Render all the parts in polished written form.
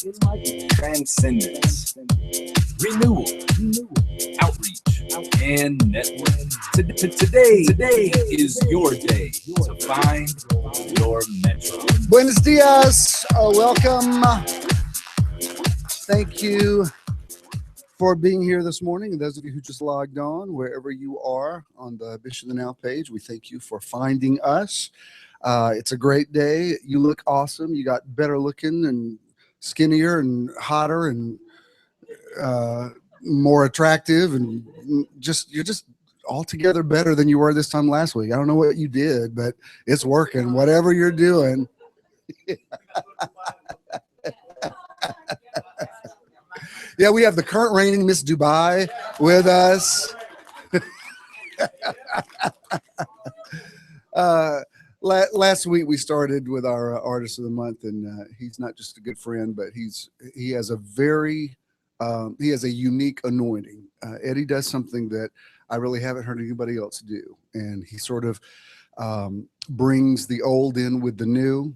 transcendence, renewal, outreach, and network. Today is your day to find your metro. Buenos dias. Welcome. Thank you for being here this morning. And those of you who just logged on, wherever you are on the Bishop of the Now page, we thank you for finding us. It's a great day. You look awesome. You got better looking and skinnier and hotter and more attractive, and you're just altogether better than you were this time last week. I don't know what you did, but it's working. Whatever you're doing. Yeah, we have the current reigning Miss Dubai with us. Last week we started with our artist of the month, and he's not just a good friend, but he has a unique anointing. Eddie does something that I really haven't heard anybody else do, and he sort of brings the old in with the new.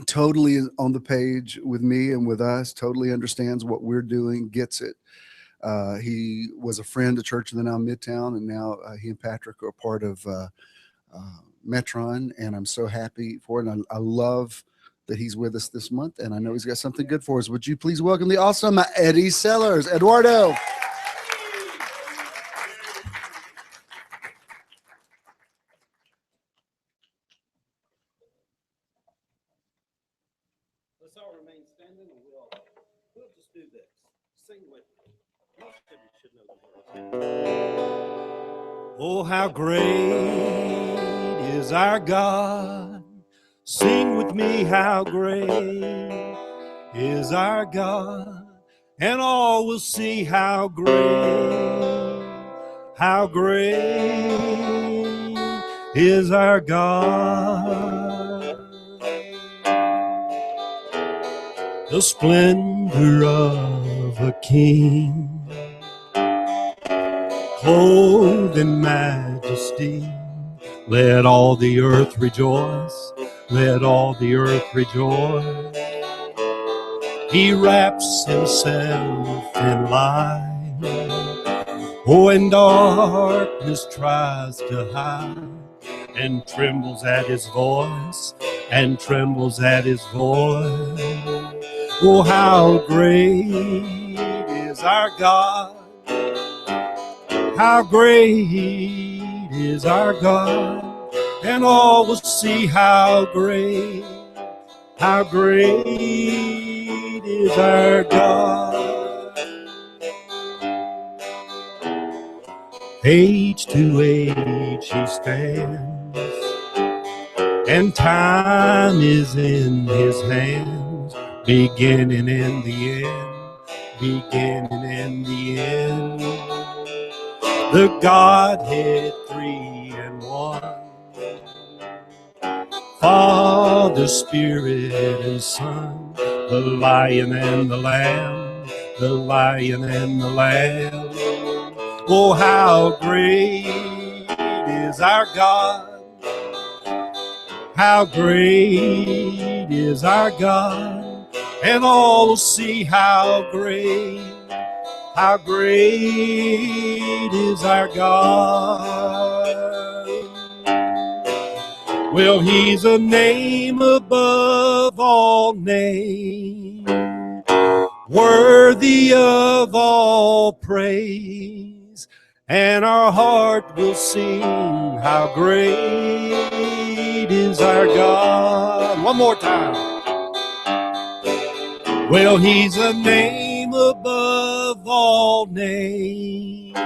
Totally on the page with me and with us, totally understands what we're doing, gets it. He was a friend of Church of the Now Midtown, and now he and Patrick are part of METRON, and I'm so happy for it. And I love that he's with us this month, and I know he's got something good for us. Would you please welcome the awesome Eddie Sellers. Eduardo. Let's all remain standing, and we'll just do this. Sing with me. You should know the words. Oh, how great is our God. Sing with me, how great is our God. And all will see how great is our God. The splendor of a king, clothed in majesty. Let all the earth rejoice. Let all the earth rejoice. He wraps himself in light. Oh, and darkness tries to hide, and trembles at his voice, and trembles at his voice. Oh, how great is our God. How great is our God. And all will see how great is our God. Age to age he stands, and time is in his hands, beginning in the end, beginning in the end. The Godhead three in one, Father, Spirit, and Son, the Lion and the Lamb, the Lion and the Lamb. Oh, how great is our God. How great is our God. And all will see how great is our God. Well, he's a name above all names, worthy of all praise, and our heart will sing how great is our God. One more time. Well, he's a name above all names,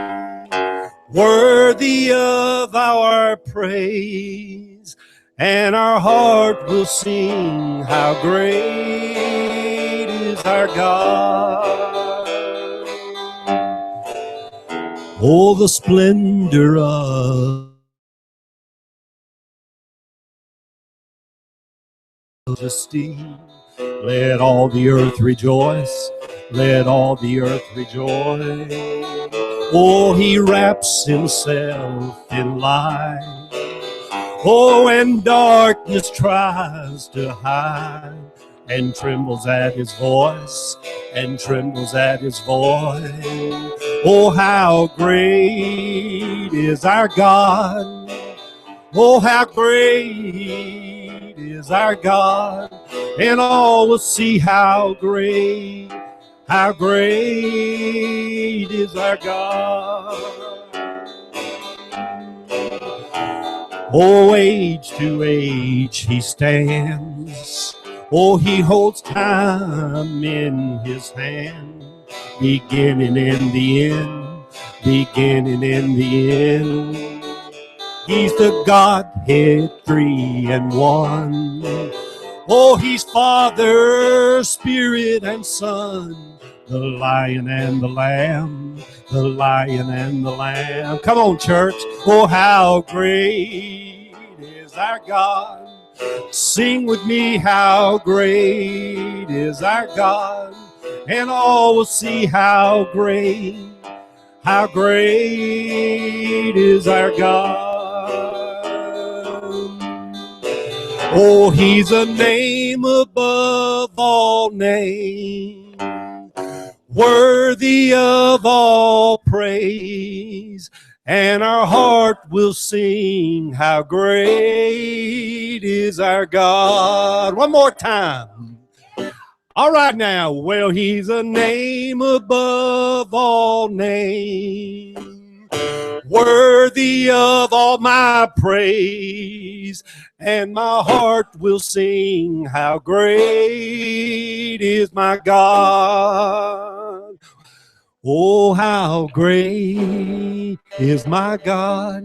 worthy of our praise, and our heart will sing how great is our God. Oh, the splendor of majesty. Let all the earth rejoice. Let all the earth rejoice. Oh, he wraps himself in light. Oh, and darkness tries to hide, and trembles at his voice, and trembles at his voice. Oh, how great is our God. Oh, how great is our God. And all will see how great is our God. Oh, age to age he stands. Oh, he holds time in his hand. Beginning and the end, beginning and the end. He's the Godhead, 3 and 1. Oh, he's Father, Spirit, and Son, the Lion and the Lamb, the Lion and the Lamb. Come on, church. Oh, how great is our God. Sing with me, how great is our God. And all will see how great is our God. Oh, he's a name above all names, worthy of all praise. And our heart will sing, how great is our God. One more time. All right now. Well, he's a name above all names, worthy of all my praise. And my heart will sing, how great is my God. Oh, how great is my God.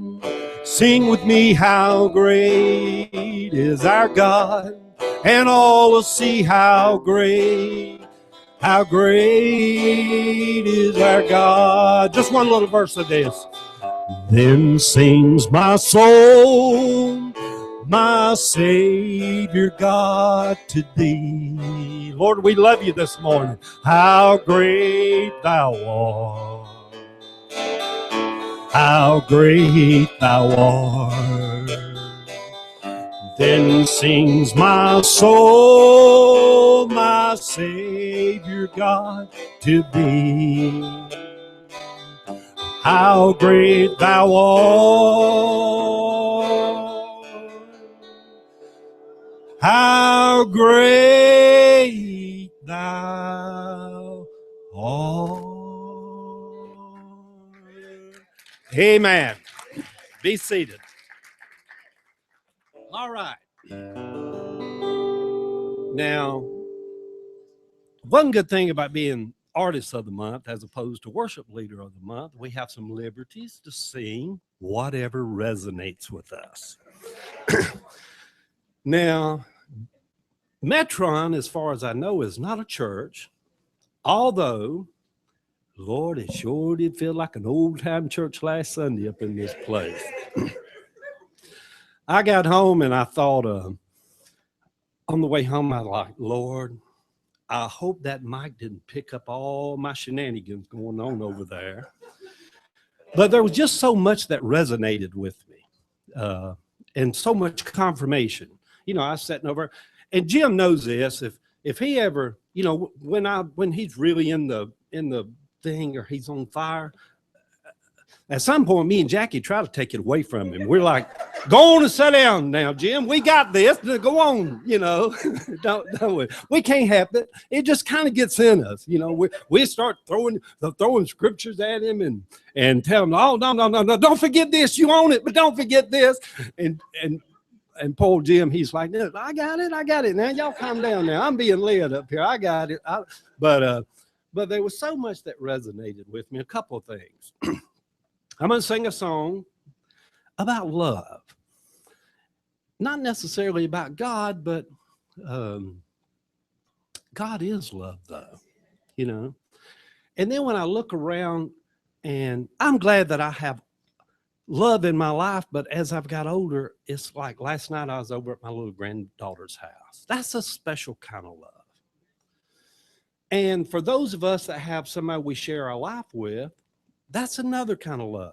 Sing with me, how great is our God. And all will see how great is our God. Just one little verse of this. Then sings my soul, my Savior God, to thee. Lord, we love you this morning. How great thou art. How great thou art. Then sings my soul, my Savior God, to thee. How great thou art. How great thou art. Amen. Be seated. All right. Now, one good thing about being Artist of the Month as opposed to Worship Leader of the Month, we have some liberties to sing whatever resonates with us. Now, METRON, as far as I know, is not a church, although, Lord, it sure did feel like an old-time church last Sunday up in this place. I got home and I thought, on the way home, I was like, Lord, I hope that mic didn't pick up all my shenanigans going on over there. But there was just so much that resonated with me, and so much confirmation. You know, I was sitting over, and Jim knows this. If he ever, you know, when he's really in the thing or he's on fire, at some point, me and Jackie try to take it away from him. We're like, go on and sit down now, Jim. We got this. Go on, you know. don't we can't help it. It just kind of gets in us, you know. We start throwing scriptures at him and tell him, oh, no, don't forget this. You own it, but don't forget this. And poor Jim, he's like, no, I got it. Now y'all calm down now. I'm being led up here. I got it. But there was so much that resonated with me. A couple of things. I'm going to sing a song about love. Not necessarily about God, but God is love, though, you know. And then when I look around, and I'm glad that I have love in my life, but as I've got older, it's like last night I was over at my little granddaughter's house. That's a special kind of love. And for those of us that have somebody we share our life with, that's another kind of love.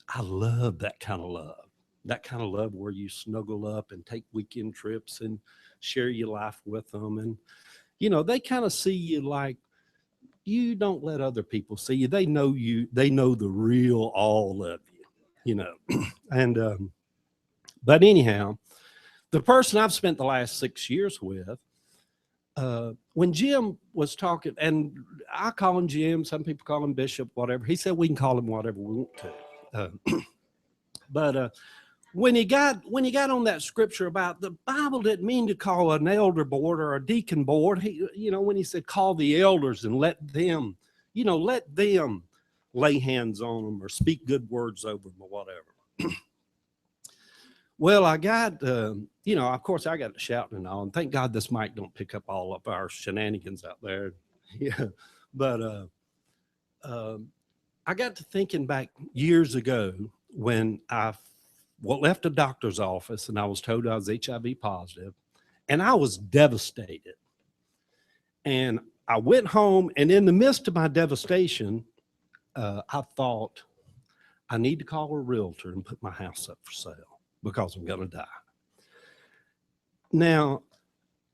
I love that kind of love. that kind of love where you snuggle up and take weekend trips and share your life with them. And, you know, they kind of see you like you don't let other people see you. They know you, they know the real all of you, you know. And, but anyhow, the person I've spent the last 6 years with, when Jim was talking, and I call him Jim, some people call him Bishop, whatever. He said we can call him whatever we want to. But when he got on that scripture about the Bible didn't mean to call an elder board or a deacon board. He, you know, when he said call the elders and let them, you know, let them lay hands on them or speak good words over them or whatever. Well, I got, you know, of course I got to shouting and all, and thank God this mic don't pick up all of our shenanigans out there. Yeah, but I got to thinking back years ago when I left a doctor's office and I was told I was HIV positive, and I was devastated. And I went home, and in the midst of my devastation, I thought, I need to call a realtor and put my house up for sale because I'm going to die. Now,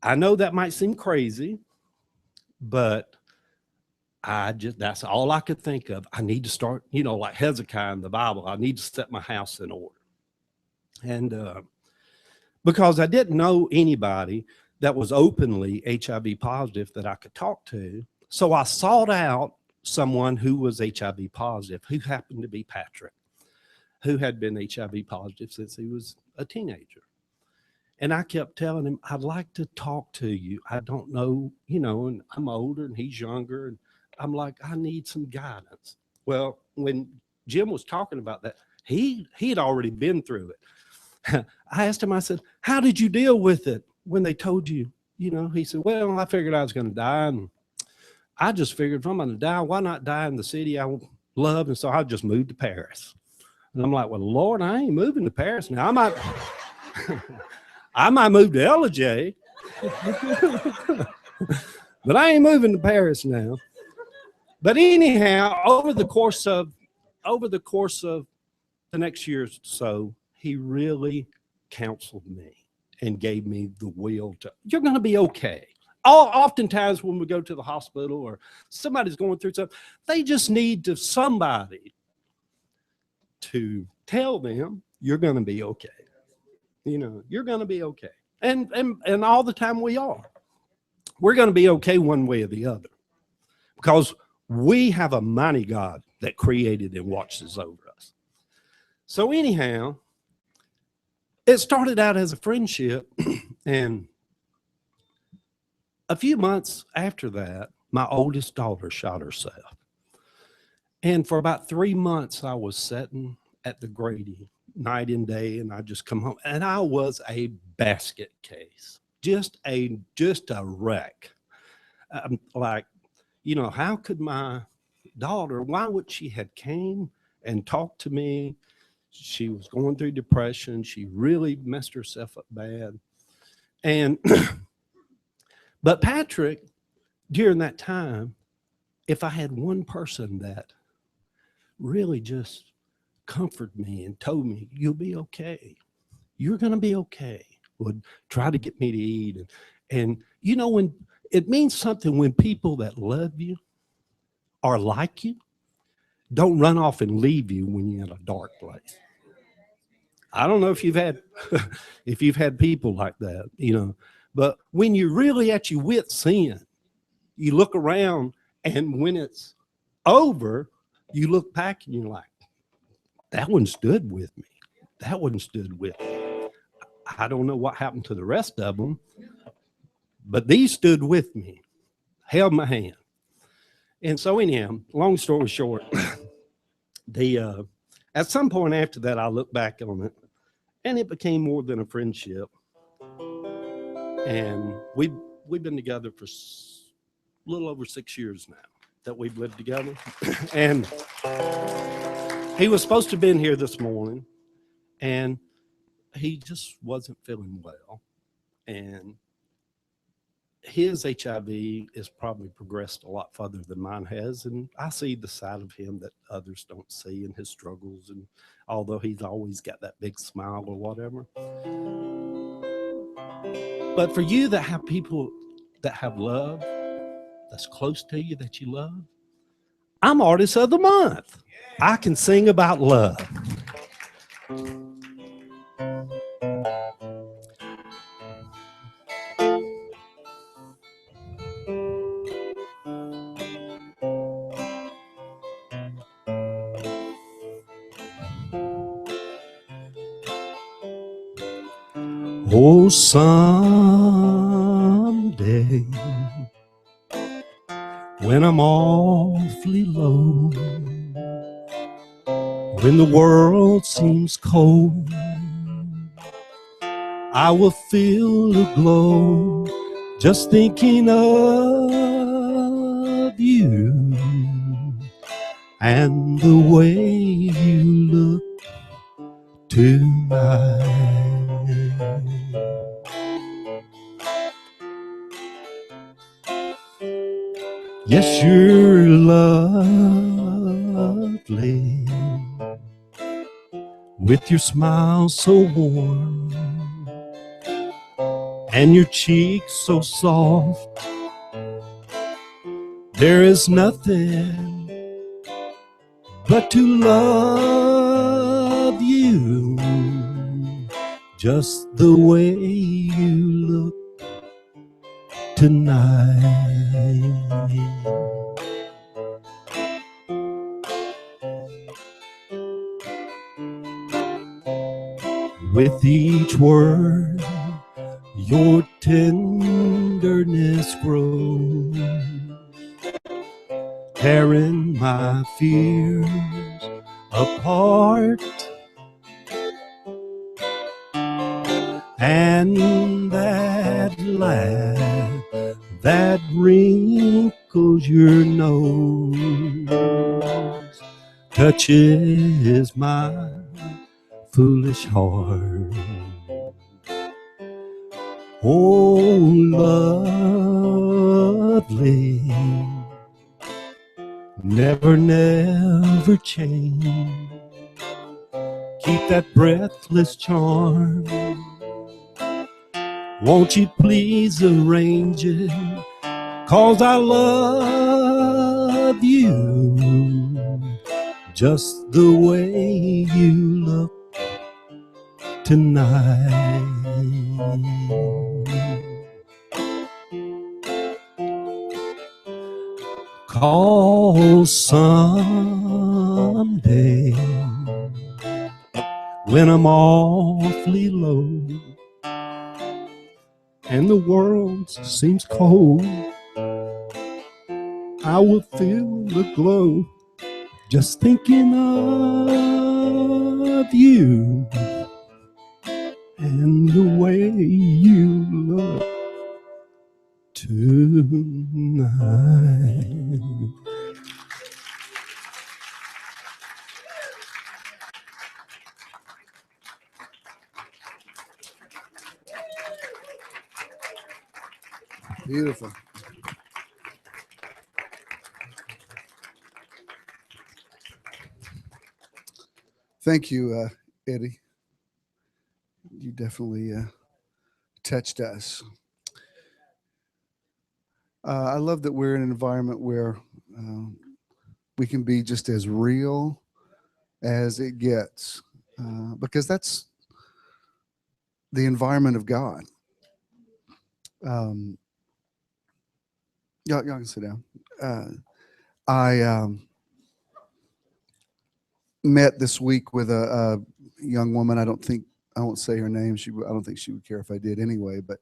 I know that might seem crazy, but that's all I could think of. I need to start, you know, like Hezekiah in the Bible, I need to set my house in order. And because I didn't know anybody that was openly HIV positive that I could talk to, so I sought out someone who was HIV positive, who happened to be Patrick, who had been HIV positive since he was a teenager. And I kept telling him, I'd like to talk to you. I don't know, you know, and I'm older and he's younger. And I'm like, I need some guidance. Well, when Jim was talking about that, he'd already been through it. I asked him, I said, how did you deal with it when they told you, you know? He said, well, I figured I was going to die. And I just figured if I'm going to die, why not die in the city I love? And so I just moved to Paris. And I'm like, well, Lord, I ain't moving to Paris now. I might move to LJ, but I ain't moving to Paris now. But anyhow, over the course of the next year or so, he really counseled me and gave me the will to, you're going to be okay. Oftentimes when we go to the hospital or somebody's going through something, they just need somebody to tell them you're going to be okay. You know, you're going to be okay. And all the time we are. We're going to be okay one way or the other because we have a mighty God that created and watches over us. So anyhow, it started out as a friendship, and a few months after that, my oldest daughter shot herself. And for about 3 months, I was sitting at the Grady night and day, and I just come home, and I was a basket case, just a wreck. Like, you know, how could my daughter, why would she have came and talked to me? She was going through depression. She really messed herself up bad. And, but Patrick, during that time, if I had one person that really just comforted me and told me, you'll be okay. You're going to be okay. Would try to get me to eat. And you know, when it means something when people that love you or like you don't run off and leave you when you're in a dark place. I don't know if you've had people like that, you know, but when you're really at your wit's end, you look around, and when it's over, you look back and you're like, that one stood with me. That one stood with me. I don't know what happened to the rest of them, but these stood with me, held my hand. And so anyhow, long story short, at some point after that, I looked back on it, and it became more than a friendship. And we've been together for a little over 6 years now that we've lived together. And he was supposed to have been here this morning, and he just wasn't feeling well. And his HIV is probably progressed a lot further than mine has, and I see the side of him that others don't see in his struggles. And although he's always got that big smile or whatever, but for you that have people that have love that's close to you that you love, I'm Artist of the Month. I can sing about love. Oh, someday when I'm awfully low, when the world seems cold, I will feel a glow just thinking of you and the way you look tonight. Yes, you're lovely with your smile so warm and your cheeks so soft. There is nothing but to love you just the way you look tonight. With each word, your tenderness grows, tearing my fears apart. And that laugh that wrinkles your nose touches my foolish heart. Oh, lovely, never, never change. Keep that breathless charm. Won't you please arrange it? 'Cause I love you just the way you look tonight. Call someday when I'm awfully low and the world seems cold, I will feel the glow just thinking of you and the way you look tonight. Beautiful. Thank you, Eddie. You definitely touched us. I love that we're in an environment where we can be just as real as it gets, because that's the environment of God. Y'all can sit down. I met this week with a young woman. I won't say her name. I don't think she would care if I did anyway. But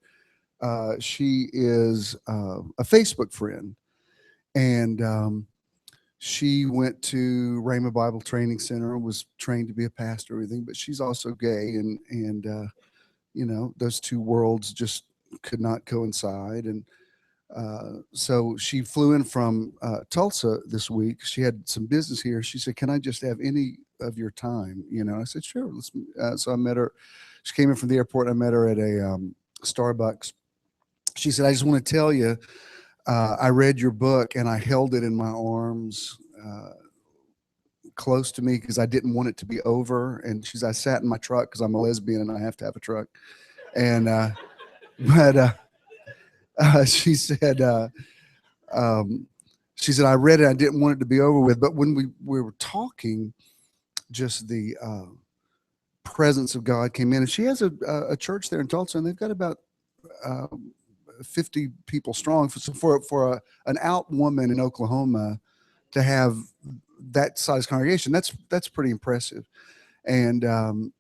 she is a Facebook friend, and she went to Rhema Bible Training Center, was trained to be a pastor, everything. But she's also gay, and those two worlds just could not coincide. And so she flew in from Tulsa this week. She had some business here. She said, "Can I just have any of your time?" I said, "Sure." So I met her. She came in from the airport. I met her at a Starbucks, she said, I just want to tell you, I read your book and I held it in my arms close to me because I didn't want it to be over. And she said, I sat in my truck because I'm a lesbian and I have to have a truck. And, she said, I read it. I didn't want it to be over with. But when we were talking, just the presence of God came in. And she has a church there in Tulsa, and they've got about 50 people strong. For an out woman in Oklahoma to have that size congregation, that's pretty impressive. And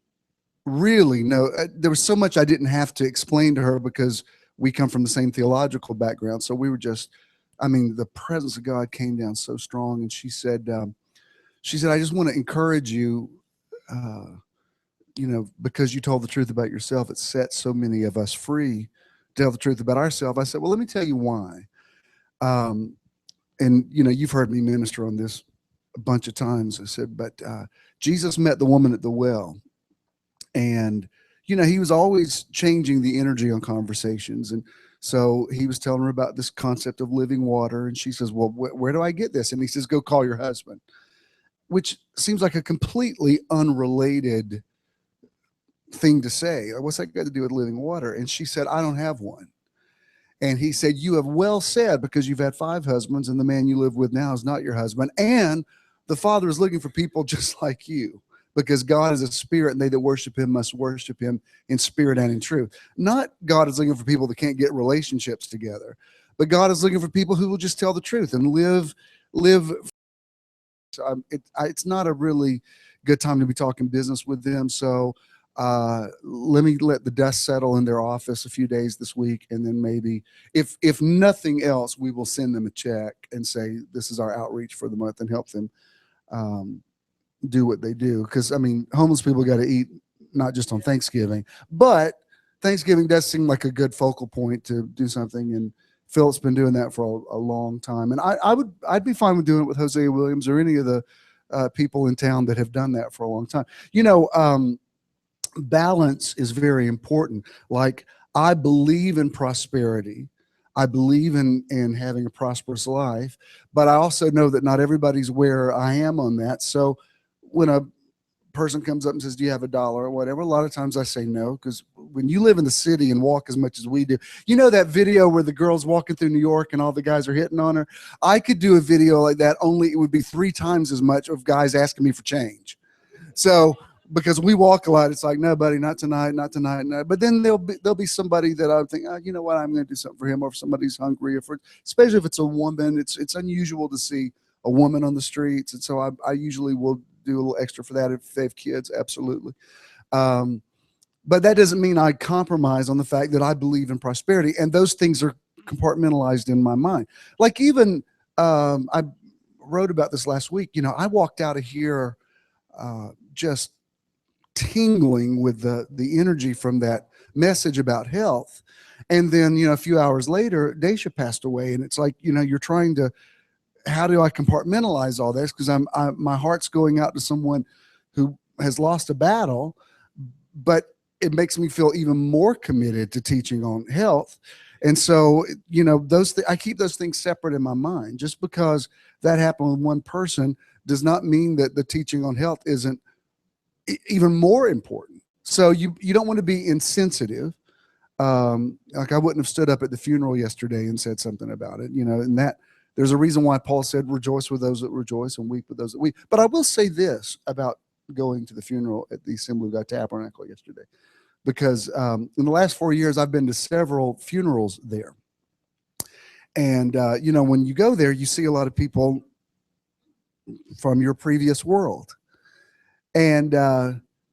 really, no, there was so much I didn't have to explain to her because we come from the same theological background. So we were just, I mean, the presence of God came down so strong. And she said, I just want to encourage you, because you told the truth about yourself, it set so many of us free to tell the truth about ourselves. I said, well, let me tell you why. And you've heard me minister on this a bunch of times. I said, but Jesus met the woman at the well, and he was always changing the energy on conversations. And so he was telling her about this concept of living water, and she says, well, where do I get this? And he says, go call your husband, which seems like a completely unrelated thing to say. What's that got to do with living water? And she said, I don't have one. And he said, you have well said, because you've had 5 husbands and the man you live with now is not your husband. And the Father is looking for people just like you, because God is a spirit, and they that worship him must worship him in spirit and in truth. Not God is looking for people that can't get relationships together, but God is looking for people who will just tell the truth and live. It's not a really good time to be talking business with them. So let me let the dust settle in their office a few days this week, and then maybe if nothing else, we will send them a check and say this is our outreach for the month, and help them do what they do. Because I mean, homeless people got to eat, not just on Thanksgiving, but Thanksgiving does seem like a good focal point to do something. And Philip's been doing that for a long time, and I'd be fine with doing it with Hosea Williams or any of the people in town that have done that for a long time. Balance is very important. Like, I believe in prosperity. I believe in having a prosperous life, but I also know that not everybody's where I am on that. So when a person comes up and says, do you have $1 or whatever, a lot of times I say no, because when you live in the city and walk as much as we do, that video where the girl's walking through New York and all the guys are hitting on her, I could do a video like that, only it would be 3 times as much of guys asking me for change. So because we walk a lot, it's like, no, buddy, not tonight. No. But then there'll be somebody that I think, you know what, I'm going to do something for him. Or if somebody's hungry, especially if it's a woman, it's unusual to see a woman on the streets. And so I usually will do a little extra for that if they have kids. Absolutely. But that doesn't mean I compromise on the fact that I believe in prosperity, and those things are compartmentalized in my mind. Like, even I wrote about this last week. I walked out of here just tingling with the energy from that message about health. And then, a few hours later, Daisha passed away. And it's like, you're trying to, how do I compartmentalize all this? Because my heart's going out to someone who has lost a battle, but it makes me feel even more committed to teaching on health. And so, I keep those things separate in my mind. Just because that happened with one person does not mean that the teaching on health isn't even more important. So you don't want to be insensitive. Like, I wouldn't have stood up at the funeral yesterday and said something about it, and that there's a reason why Paul said, rejoice with those that rejoice and weep with those that weep. But I will say this about going to the funeral at the Assembly of God Tabernacle yesterday, because in the last 4 years, I've been to several funerals there. And, when you go there, you see a lot of people from your previous world. And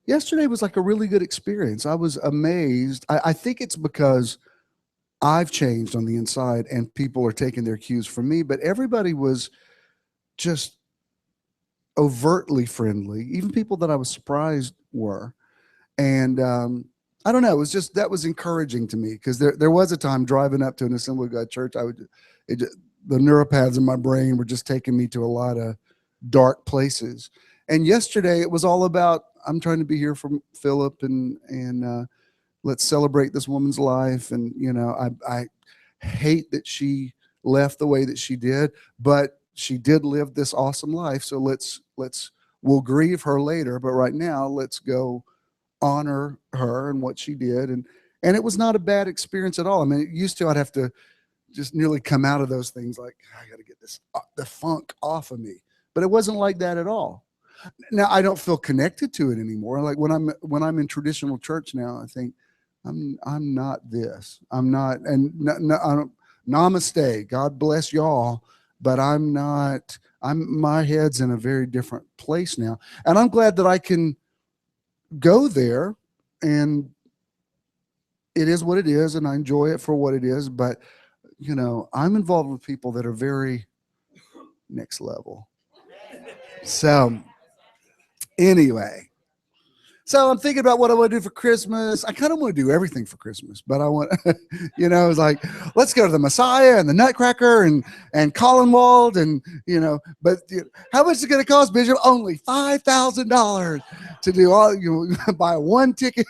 yesterday was like a really good experience. I was amazed. I think it's because I've changed on the inside and people are taking their cues from me, but everybody was just overtly friendly. Even people that I was surprised were. And I don't know, that was encouraging to me, because there was a time driving up to an Assembly of God church, the neuropaths in my brain were just taking me to a lot of dark places. And yesterday it was all about, I'm trying to be here for Philip and let's celebrate this woman's life. And, you know, I hate that she left the way that she did, but she did live this awesome life. So we'll grieve her later, but right now let's go honor her and what she did. And it was not a bad experience at all. I mean, it used to, I'd have to just nearly come out of those things like, I got to get the funk off of me, but it wasn't like that at all. Now I don't feel connected to it anymore. Like when I'm in traditional church now, I think I'm not this, I'm not, and no, I don't, namaste, God bless y'all, but my head's in a very different place now. And I'm glad that I can go there, and it is what it is, and I enjoy it for what it is. But, you know, I'm involved with people that are very next level. So anyway, so I'm thinking about what I want to do for Christmas. I kind of want to do everything for Christmas, but I want, you know, it's like, let's go to the Messiah and the Nutcracker and Collinwald and, you know, but how much is it going to cost, Bishop? Only $5,000 to do all, you know, buy one ticket.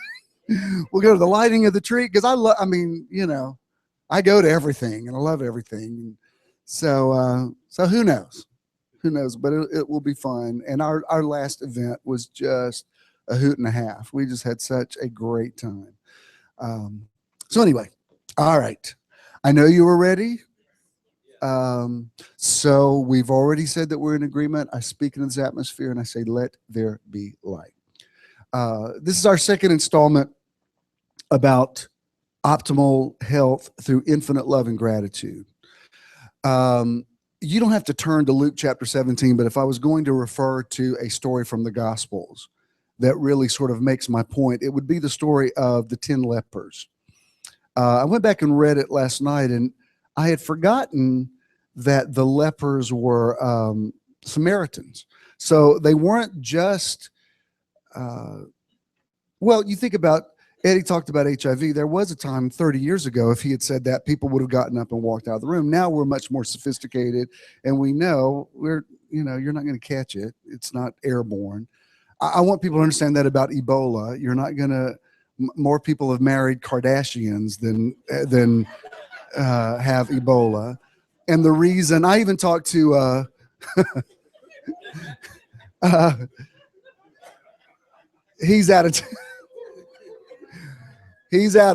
We'll go to the lighting of the tree. Cause I mean, you know, I go to everything and I love everything. So who knows, but it will be fun. And our last event was just a hoot and a half. We just had such a great time. So anyway, all right. I know you were ready. So we've already said that we're in agreement. I speak in this atmosphere and I say, let there be light. This is our second installment about optimal health through infinite love and gratitude. You don't have to turn to Luke chapter 17, but if I was going to refer to a story from the Gospels that really sort of makes my point, it would be the story of the 10 lepers. I went back and read it last night, and I had forgotten that the lepers were Samaritans. So they weren't just, well, you think about, Eddie talked about HIV. There was a time 30 years ago, if he had said that, people would have gotten up and walked out of the room. Now we're much more sophisticated, and we know you're not going to catch it. It's not airborne. I want people to understand that about Ebola. You're not going to, more people have married Kardashians than have Ebola. And the reason, I even talked to, he's out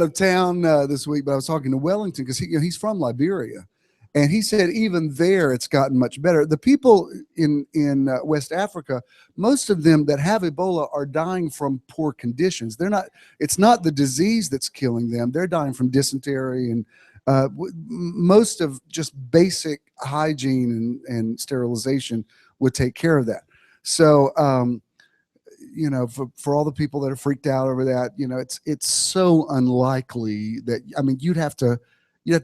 of town this week, but I was talking to Wellington because he's from Liberia. And he said even there it's gotten much better. The people in West Africa, most of them that have Ebola are dying from poor conditions. It's not the disease that's killing them. They're dying from dysentery, and most of just basic hygiene and sterilization would take care of that. So, you know, for all the people that are freaked out over that, you know, it's so unlikely that, I mean, you'd have to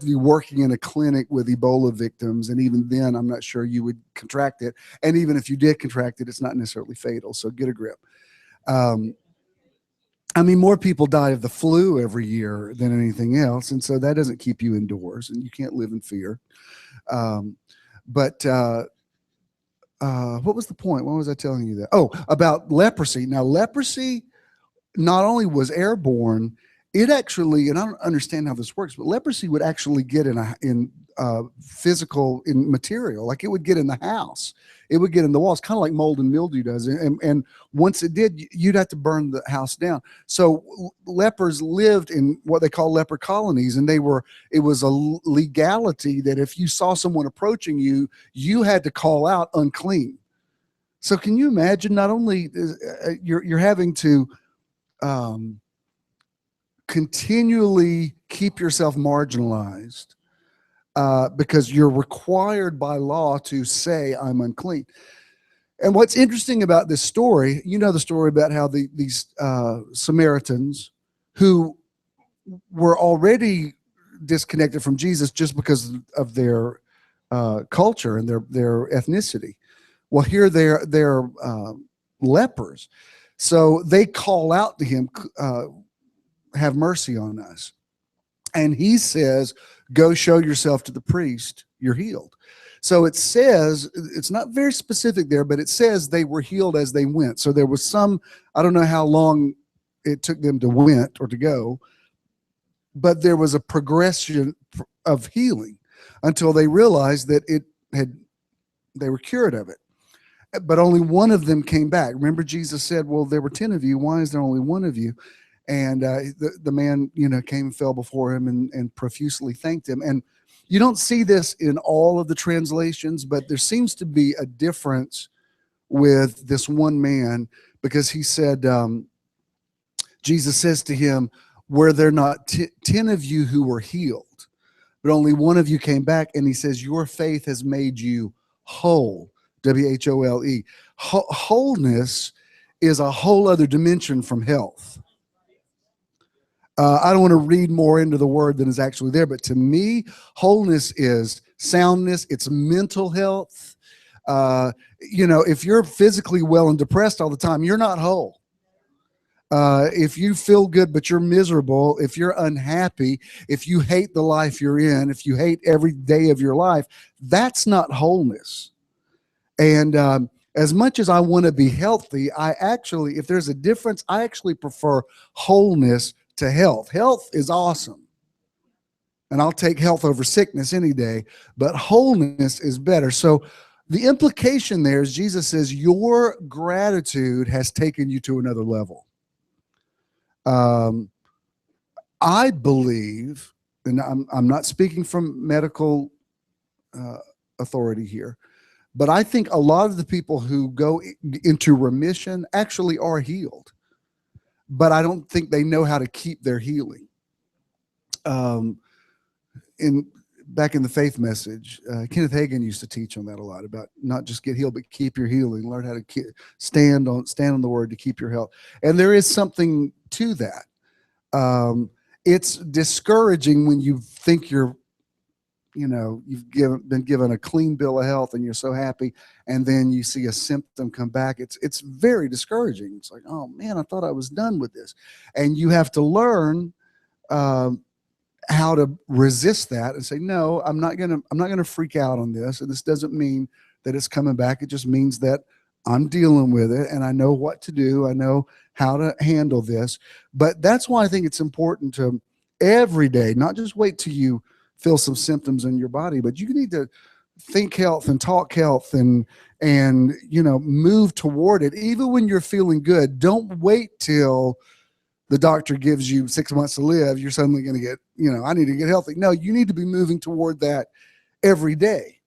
be working in a clinic with Ebola victims. And even then, I'm not sure you would contract it. And even if you did contract it, it's not necessarily fatal. So get a grip. I mean, more people die of the flu every year than anything else. And so that doesn't keep you indoors, and you can't live in fear. What was the point? What was I telling you that? Oh, about leprosy. Now, leprosy not only was airborne, it actually, and I don't understand how this works, but leprosy would actually get in physical, in material. Like it would get in the house. It would get in the walls, kind of like mold and mildew does. And once it did, you'd have to burn the house down. So lepers lived in what they call leper colonies, and it was a legality that if you saw someone approaching you, you had to call out unclean. So can you imagine, not only you're having to continually keep yourself marginalized because you're required by law to say I'm unclean. And what's interesting about this story, you know, the story about how these Samaritans who were already disconnected from Jesus just because of their culture and their ethnicity. Well, here they're lepers. So they call out to him, have mercy on us. And he says, go show yourself to the priest, you're healed. So it says, it's not very specific there, but it says they were healed as they went. So there was some, I don't know how long it took them to went or to go, but there was a progression of healing until they realized that they were cured of it. But only one of them came back. Remember, Jesus said, well, there were 10 of you. Why is there only one of you? And the man, came and fell before him and profusely thanked him. And you don't see this in all of the translations, but there seems to be a difference with this one man, because he said, Jesus says to him, were there not 10 of you who were healed, but only one of you came back? And he says, your faith has made you whole. W-H-O-L-E. Wholeness is a whole other dimension from health. I don't want to read more into the word than is actually there, but to me, wholeness is soundness. It's mental health. If you're physically well and depressed all the time, you're not whole. If you feel good but you're miserable, if you're unhappy, if you hate the life you're in, if you hate every day of your life, that's not wholeness. And as much as I want to be healthy, if there's a difference, I actually prefer wholeness to health. Health is awesome, and I'll take health over sickness any day, but wholeness is better. So the implication there is Jesus says your gratitude has taken you to another level. I believe, and I'm not speaking from medical authority here, but I think a lot of the people who go into remission actually are healed, but I don't think they know how to keep their healing. Back in the faith message, Kenneth Hagin used to teach on that a lot, about not just get healed, but keep your healing. Learn how to stand on the word to keep your health. And there is something to that. It's discouraging when you think you've been given a clean bill of health and you're so happy, and then you see a symptom come back. It's very discouraging. It's like, oh man, I thought I was done with this. And you have to learn how to resist that and say, no, I'm not gonna freak out on this. And this doesn't mean that it's coming back. It just means that I'm dealing with it and I know what to do. I know how to handle this. But that's why I think it's important to every day, not just wait till you feel some symptoms in your body, but you need to think health and talk health and move toward it. Even when you're feeling good, don't wait till the doctor gives you 6 months to live. You're suddenly going to get, I need to get healthy. No, you need to be moving toward that every day.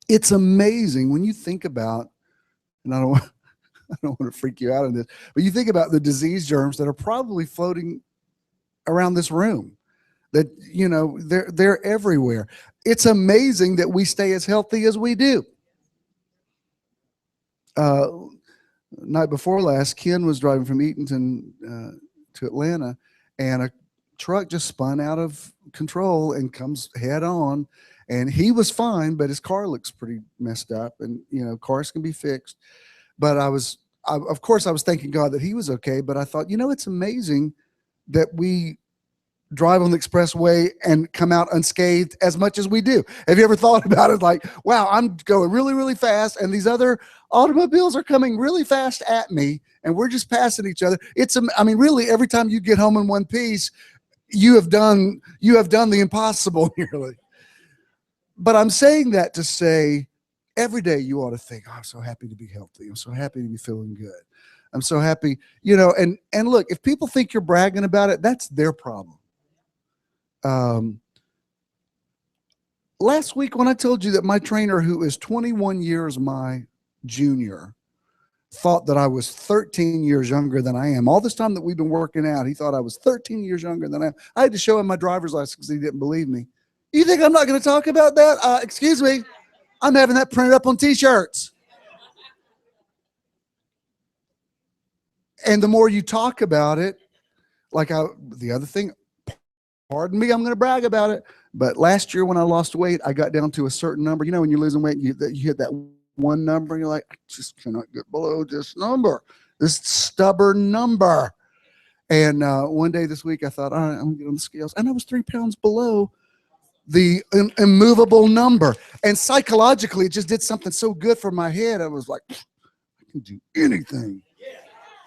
It's amazing when you think about, and I don't want to freak you out on this, but you think about the disease germs that are probably floating around this room, that, they're everywhere. It's amazing that we stay as healthy as we do. Night before last, Ken was driving from Eatonton to Atlanta, and a truck just spun out of control and comes head on. And he was fine, but his car looks pretty messed up, and cars can be fixed. But of course I was thanking God that he was okay. But I thought, it's amazing that we drive on the expressway and come out unscathed as much as we do. Have you ever thought about it? Like, wow, I'm going really, really fast, and these other automobiles are coming really fast at me, and we're just passing each other. Really, every time you get home in one piece, you have done the impossible nearly. But I'm saying that to say, every day you ought to think, oh, I'm so happy to be healthy. I'm so happy to be feeling good. I'm so happy, and look, if people think you're bragging about it, that's their problem. Last week when I told you that my trainer, who is 21 years my junior, thought that I was 13 years younger than I am. All this time that we've been working out, he thought I was 13 years younger than I am. I had to show him my driver's license because he didn't believe me. You think I'm not going to talk about that? Excuse me. I'm having that printed up on t-shirts. And the more you talk about it, the other thing, pardon me, I'm going to brag about it, but last year when I lost weight, I got down to a certain number. When you're losing weight, you hit that one number, and you're like, I just cannot get below this number, this stubborn number. And one day this week, I thought, all right, I'm going to get on the scales. And I was 3 pounds below the immovable number. And psychologically, it just did something so good for my head. I was like, I can do anything.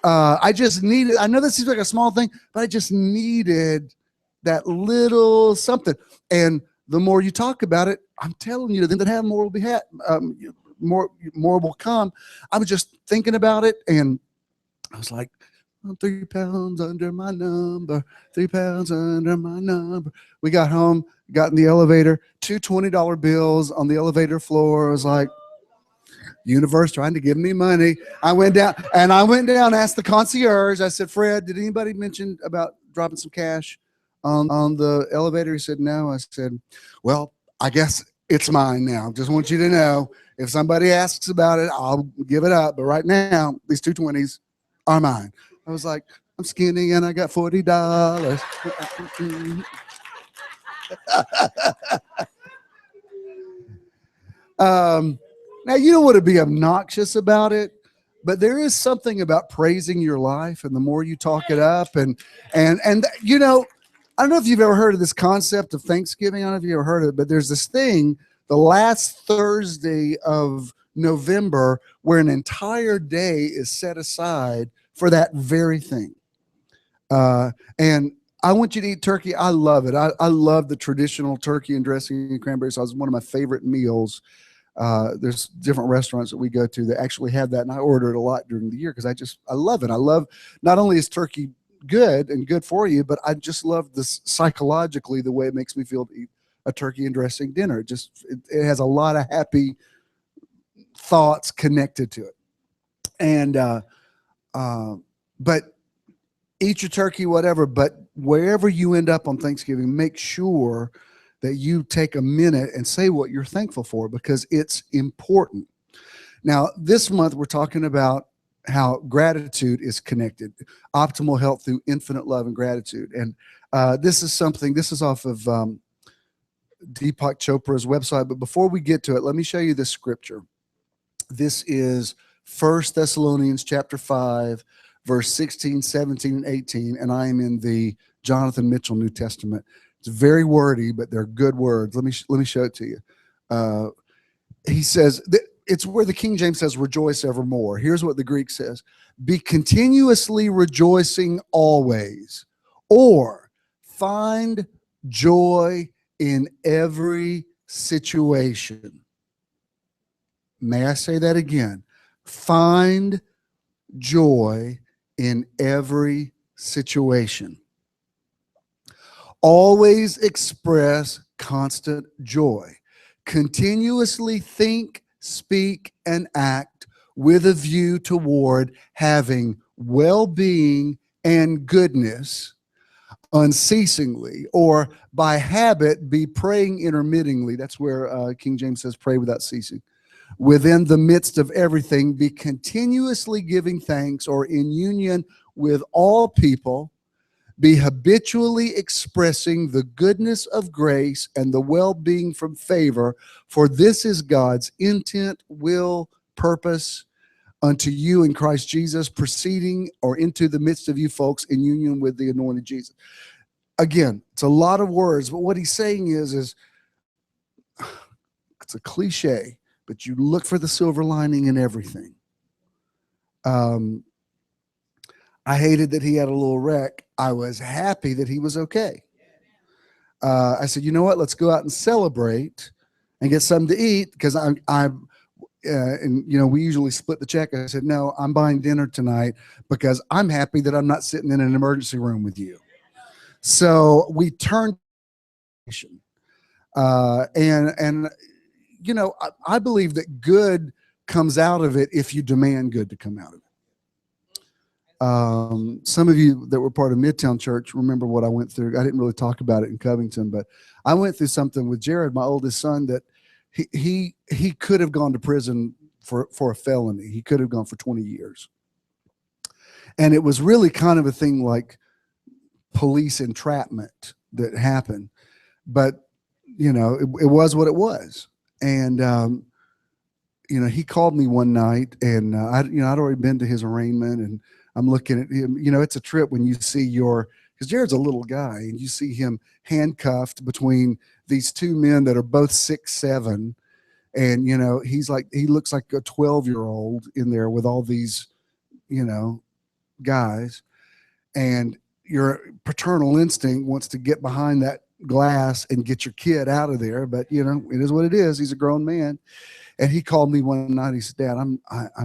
I just needed, I know this seems like a small thing, but I just needed that little something. And the more you talk about it, I'm telling you, then that have more will be more will come. I was just thinking about it, and I was like, I'm 3 pounds under my number, 3 pounds under my number. We got home, got in the elevator, two $20 bills on the elevator floor. I was like, universe trying to give me money. I went down, asked the concierge. I said, Fred, did anybody mention about dropping some cash on the elevator? He said, no. I said, well, I guess it's mine now. Just want you to know, if somebody asks about it, I'll give it up. But right now, these 220s are mine. I was like, I'm skinny and I got $40. Now, you don't want to be obnoxious about it, but there is something about praising your life, and the more you talk it up, and you know, I don't know if you've ever heard of this concept of Thanksgiving. I don't know if you ever heard of it, but there's this thing the last Thursday of November where an entire day is set aside for that very thing. And I want you to eat turkey. I love it. I love the traditional turkey and dressing and cranberry sauce. It's one of my favorite meals. There's different restaurants that we go to that actually have that, and I order it a lot during the year because I love it. I love, not only is turkey good and good for you, but I just love this psychologically, the way it makes me feel to eat a turkey and dressing dinner. It has a lot of happy thoughts connected to it. And but eat your turkey, whatever, but wherever you end up on Thanksgiving, make sure that you take a minute and say what you're thankful for, because it's important. Now, this month we're talking about how gratitude is connected, optimal health through infinite love and gratitude. And this is off of Deepak Chopra's website. But before we get to it, let me show you this scripture. This is 1 Thessalonians chapter 5, verse 16, 17, and 18. And I am in the Jonathan Mitchell New Testament. It's very wordy, but they're good words. Let me show it to you. He says, it's where the King James says, rejoice evermore. Here's what the Greek says: be continuously rejoicing always, or find joy in every situation. May I say that again? Find joy in every situation. Always express constant joy. Continuously think, speak, and act with a view toward having well-being and goodness unceasingly, or by habit be praying intermittingly. That's where King James says pray without ceasing. Within the midst of everything, be continuously giving thanks, or in union with all people, be habitually expressing the goodness of grace and the well-being from favor, for this is God's intent, will, purpose unto you in Christ Jesus, proceeding or into the midst of you folks in union with the anointed Jesus. Again, it's a lot of words, but what he's saying is it's a cliche, but you look for the silver lining in everything. I hated that he had a little wreck. I was happy that he was okay. I said, you know what? Let's go out and celebrate and get something to eat, because and you know, we usually split the check. I said, no, I'm buying dinner tonight because I'm happy that I'm not sitting in an emergency room with you. So we turned, and you know, I believe that good comes out of it if you demand good to come out of it. Some of you that were part of Midtown Church remember what I went through. I didn't really talk about it in Covington, but I went through something with Jared, my oldest son, that he could have gone to prison for a felony. He could have gone for 20 years. And it was really kind of a thing like police entrapment that happened. But, you know, it was what it was. And, you know, he called me one night, and I'd already been to his arraignment, and I'm looking at him. You know, it's a trip when you see because Jared's a little guy, and you see him handcuffed between these two men that are both 6'7", and you know, he looks like a 12-year-old in there with all these, you know, guys, and your paternal instinct wants to get behind that glass and get your kid out of there. But you know, it is what it is. He's a grown man. And he called me one night. He said, Dad, I'm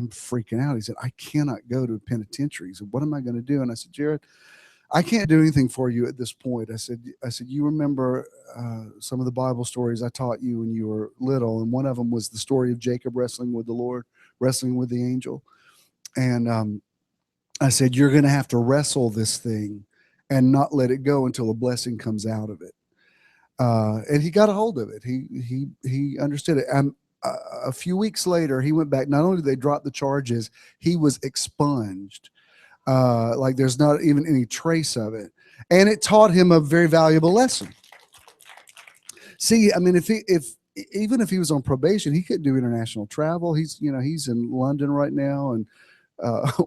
freaking out. He said, I cannot go to a penitentiary. He said, what am I going to do? And I said, Jared, I can't do anything for you at this point. I said, you remember some of the Bible stories I taught you when you were little, and one of them was the story of Jacob wrestling with the Lord, wrestling with the angel. And I said, you're going to have to wrestle this thing and not let it go until a blessing comes out of it. And he got a hold of it. He understood it. A few weeks later, he went back. Not only did they drop the charges, he was expunged. Like there's not even any trace of it. And it taught him a very valuable lesson. See, I mean, even if he was on probation, he couldn't do international travel. He's in London right now. And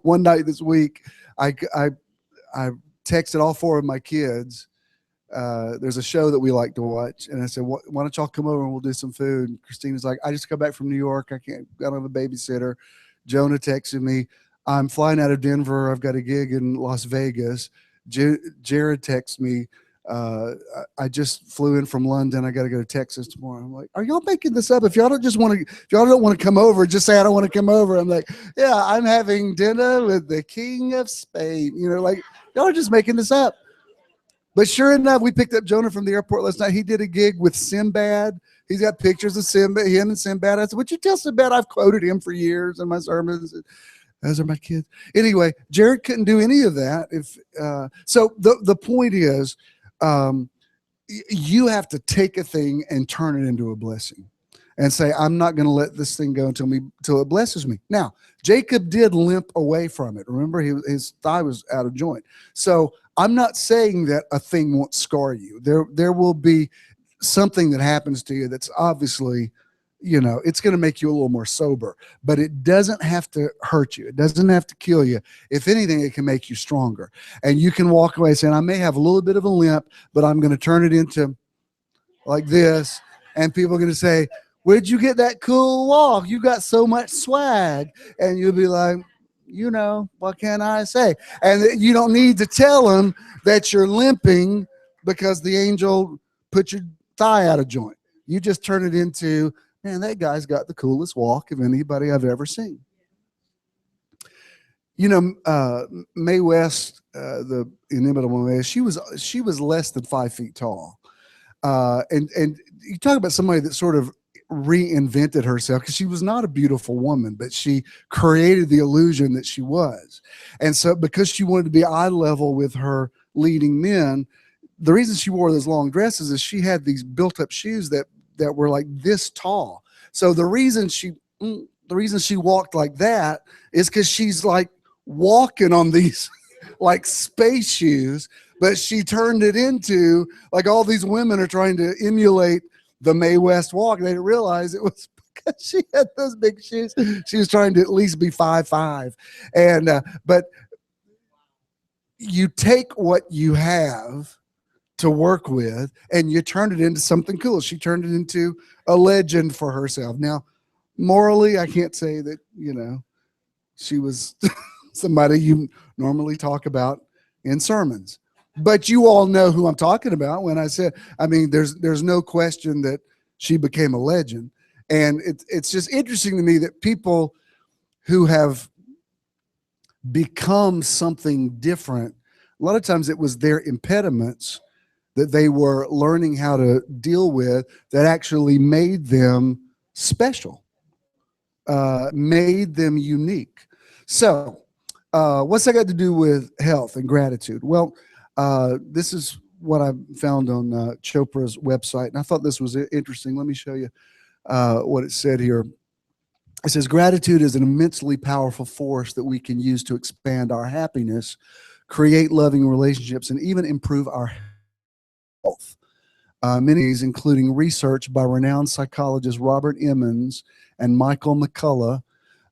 one night this week, I texted all four of my kids. There's a show that we like to watch, and I said, why don't y'all come over and we'll do some food? And Christina's like, I just got back from New York. I don't have a babysitter. Jonah texted me, I'm flying out of Denver. I've got a gig in Las Vegas. Jared texts me, I just flew in from London. I got to go to Texas tomorrow. I'm like, are y'all making this up? If y'all don't want to come over, just say I don't want to come over. I'm like, yeah, I'm having dinner with the King of Spain. Like y'all are just making this up. But sure enough, we picked up Jonah from the airport last night. He did a gig with Sinbad. He's got pictures of Sinbad, him and Sinbad. I said, would you tell Sinbad I've quoted him for years in my sermons? Those are my kids. Anyway, Jared couldn't do any of that. So the point is, you have to take a thing and turn it into a blessing and say, I'm not going to let this thing go until it blesses me. Now, Jacob did limp away from it. Remember, his thigh was out of joint. So I'm not saying that a thing won't scar you. There will be something that happens to you that's obviously, it's going to make you a little more sober, but it doesn't have to hurt you. It doesn't have to kill you. If anything, it can make you stronger. And you can walk away saying, I may have a little bit of a limp, but I'm going to turn it into like this. And people are going to say, where'd you get that cool walk? You got so much swag. And you'll be like, what can I say? And you don't need to tell them that you're limping because the angel put your thigh out of joint. You just turn it into, man, that guy's got the coolest walk of anybody I've ever seen. Mae West, the inimitable Mae, she was less than 5 feet tall. And you talk about somebody that sort of reinvented herself, because she was not a beautiful woman, but she created the illusion that she was. And so because she wanted to be eye level with her leading men, the reason she wore those long dresses is she had these built up shoes that were like this tall. So the reason she walked like that is because she's like walking on these like space shoes, but she turned it into like all these women are trying to emulate the Mae West walk. They didn't realize it was because she had those big shoes. She was trying to at least be 5'5". And but you take what you have to work with and you turn it into something cool. She turned it into a legend for herself. Now, morally, I can't say that, she was somebody you normally talk about in sermons. But you all know who I'm talking about when I said, there's no question that she became a legend. And it's just interesting to me that people who have become something different, a lot of times it was their impediments that they were learning how to deal with that actually made them special, made them unique. So what's that got to do with health and gratitude? Well, this is what I found on Chopra's website, and I thought this was interesting. Let me show you what it said here. It says, gratitude is an immensely powerful force that we can use to expand our happiness, create loving relationships, and even improve our health. Many of these, including research by renowned psychologists Robert Emmons and Michael McCullough,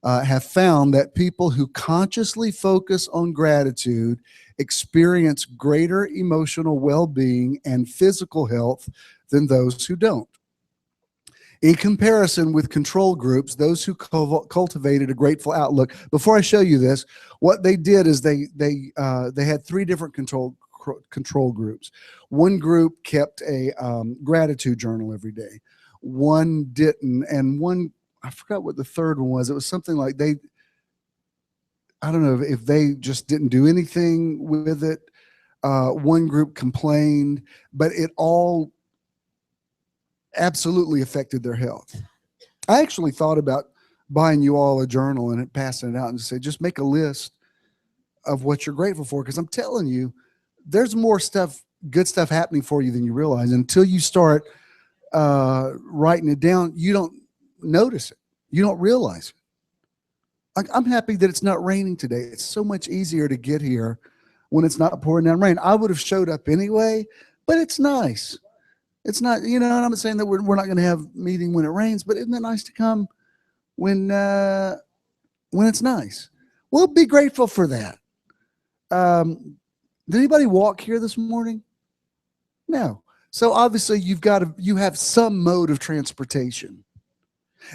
have found that people who consciously focus on gratitude experience greater emotional well-being and physical health than those who don't. In comparison with control groups, those who cultivated a grateful outlook. Before I show you this, what they did is they had three different control groups. One group kept a gratitude journal every day. One didn't, and one, I forgot what the third one was. It was something like I don't know if they just didn't do anything with it. One group complained, but it all absolutely affected their health. I actually thought about buying you all a journal and passing it out and say, just make a list of what you're grateful for. Because I'm telling you, there's more stuff, good stuff happening for you than you realize. Until you start writing it down, you don't notice it. You don't realize it. Like, I'm happy that it's not raining today. It's so much easier to get here when it's not pouring down rain. I would have showed up anyway, but it's nice. It's not, and I'm not saying that we're not going to have meeting when it rains, but isn't it nice to come when it's nice? Well, be grateful for that. Did anybody walk here this morning? No. So obviously you have some mode of transportation,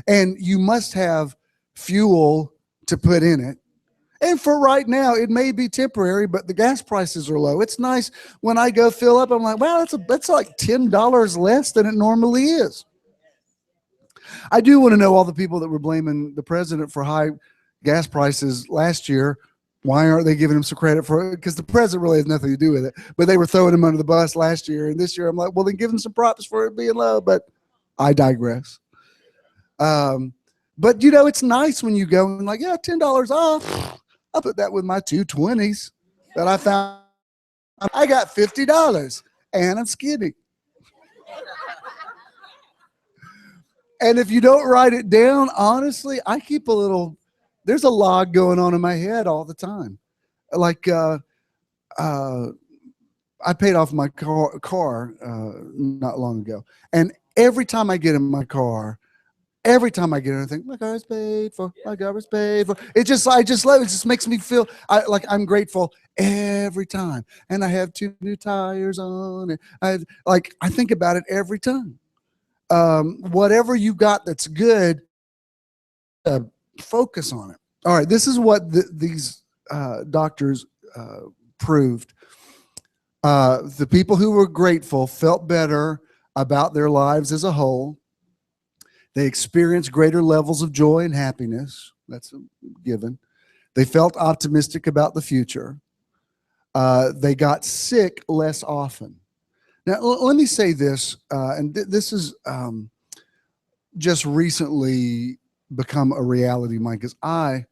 and you must have fuel to put in it. And for right now, it may be temporary, but the gas prices are low. It's nice when I go fill up. I'm like, wow, that's like $10 less than it normally is. I do want to know all the people that were blaming the president for high gas prices last year. Why aren't they giving him some credit for it? Because the president really has nothing to do with it. But they were throwing him under the bus last year. And this year, I'm like, well, then give him some props for it being low. But I digress. But, it's nice when you go and like, yeah, $10 off. I'll put that with my 220s that I found. I got $50 and I'm skinny. And if you don't write it down, honestly, I keep there's a log going on in my head all the time. Like, I paid off my car not long ago. And every time I get in my car, every time I get in, I think, my car's paid for, my car is paid for. I just love it. It just makes me feel like I'm grateful every time. And I have 2 new tires on it. I think about it every time. Whatever you got that's good, focus on it. All right, this is what these doctors proved. The people who were grateful felt better about their lives as a whole. They experienced greater levels of joy and happiness. That's a given. They felt optimistic about the future. They got sick less often. Now, let me say this, and this is just recently become a reality, Mike, because I,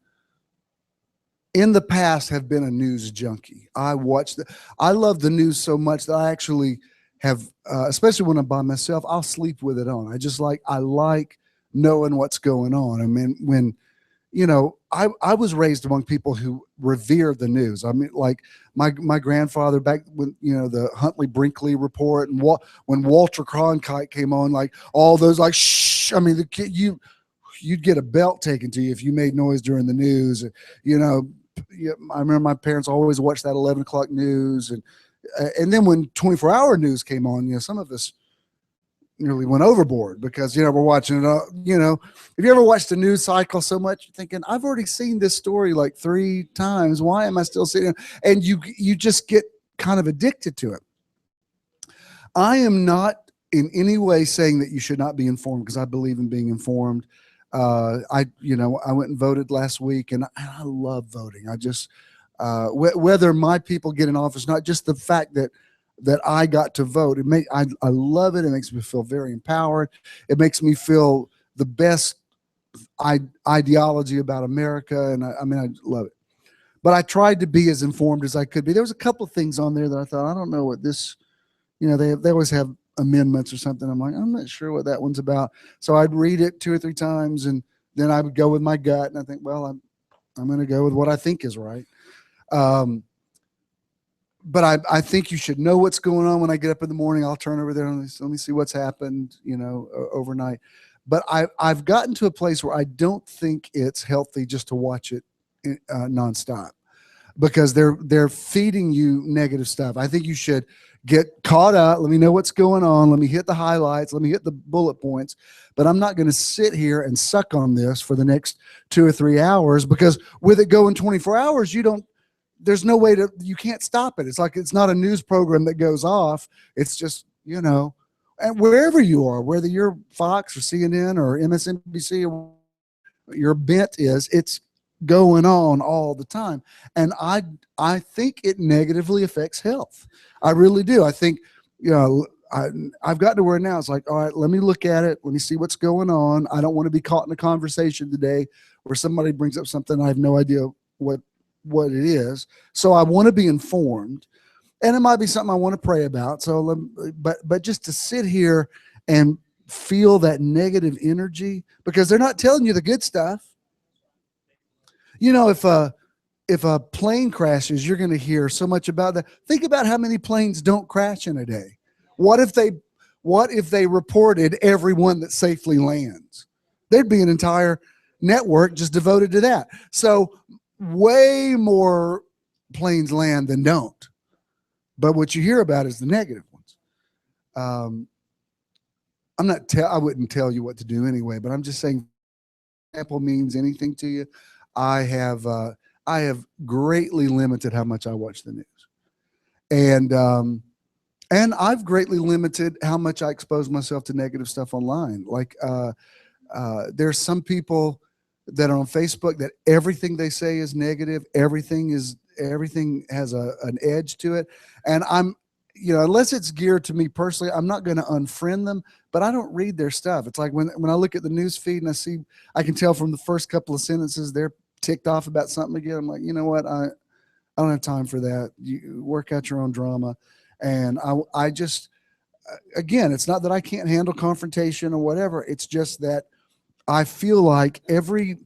in the past, have been a news junkie. I love the news so much that I actually have, especially when I'm by myself, I'll sleep with it on. I like knowing what's going on. I mean, when, I was raised among people who revere the news. I mean, like my grandfather back when, the Huntley Brinkley report, and when Walter Cronkite came on, like all those, like, shh, I mean, you'd get a belt taken to you if you made noise during the news. I remember my parents always watched that 11 o'clock news. And then when 24-hour news came on, some of us nearly went overboard because, we're watching it. If you ever watched the news cycle so much, you're thinking, I've already seen this story like 3 times. Why am I still seeing it? And you just get kind of addicted to it. I am not in any way saying that you should not be informed, because I believe in being informed. I went and voted last week, and I love voting. I just, whether my people get in office, not just the fact that I got to vote. I love it. It makes me feel very empowered. It makes me feel the best ideology about America. And I love it. But I tried to be as informed as I could be. There was a couple of things on there that I thought, I don't know what this, they always have amendments or something. I'm like, I'm not sure what that one's about. So I'd read it 2 or 3 times, and then I would go with my gut. And I think, well, I'm going to go with what I think is right. But I think you should know what's going on. When I get up in the morning, I'll turn over there and let me see what's happened, overnight. But I've gotten to a place where I don't think it's healthy just to watch it nonstop, because they're feeding you negative stuff. I think you should get caught up. Let me know what's going on. Let me hit the highlights. Let me hit the bullet points. But I'm not going to sit here and suck on this for the next 2 or 3 hours, because with it going 24 hours, there's no way you can't stop it. It's like, it's not a news program that goes off. It's just, and wherever you are, whether you're Fox or CNN or MSNBC or your bent is, it's going on all the time. And I think it negatively affects health. I really do. I think, I've gotten to where now it's like, all right, let me look at it. Let me see what's going on. I don't want to be caught in a conversation today where somebody brings up something I have no idea what it is. So I want to be informed, and it might be something I want to pray about. So, but just to sit here and feel that negative energy, because they're not telling you the good stuff. If a plane crashes, you're going to hear so much about that. Think about how many planes don't crash in a day. What if they reported everyone that safely lands? There'd be an entire network just devoted to that. So way more planes land than don't. But what you hear about is the negative ones. I wouldn't tell you what to do anyway, but I'm just saying, example means anything to you. I have greatly limited how much I watch the news. And I've greatly limited how much I expose myself to negative stuff online. Like there's some people that are on Facebook that everything they say is negative. Everything has an edge to it. And unless it's geared to me personally, I'm not going to unfriend them, but I don't read their stuff. It's like when I look at the news feed and I can tell from the first couple of sentences they're ticked off about something again. I'm like, you know what? I don't have time for that. You work out your own drama. And I just, again, it's not that I can't handle confrontation or whatever. It's just that I feel like every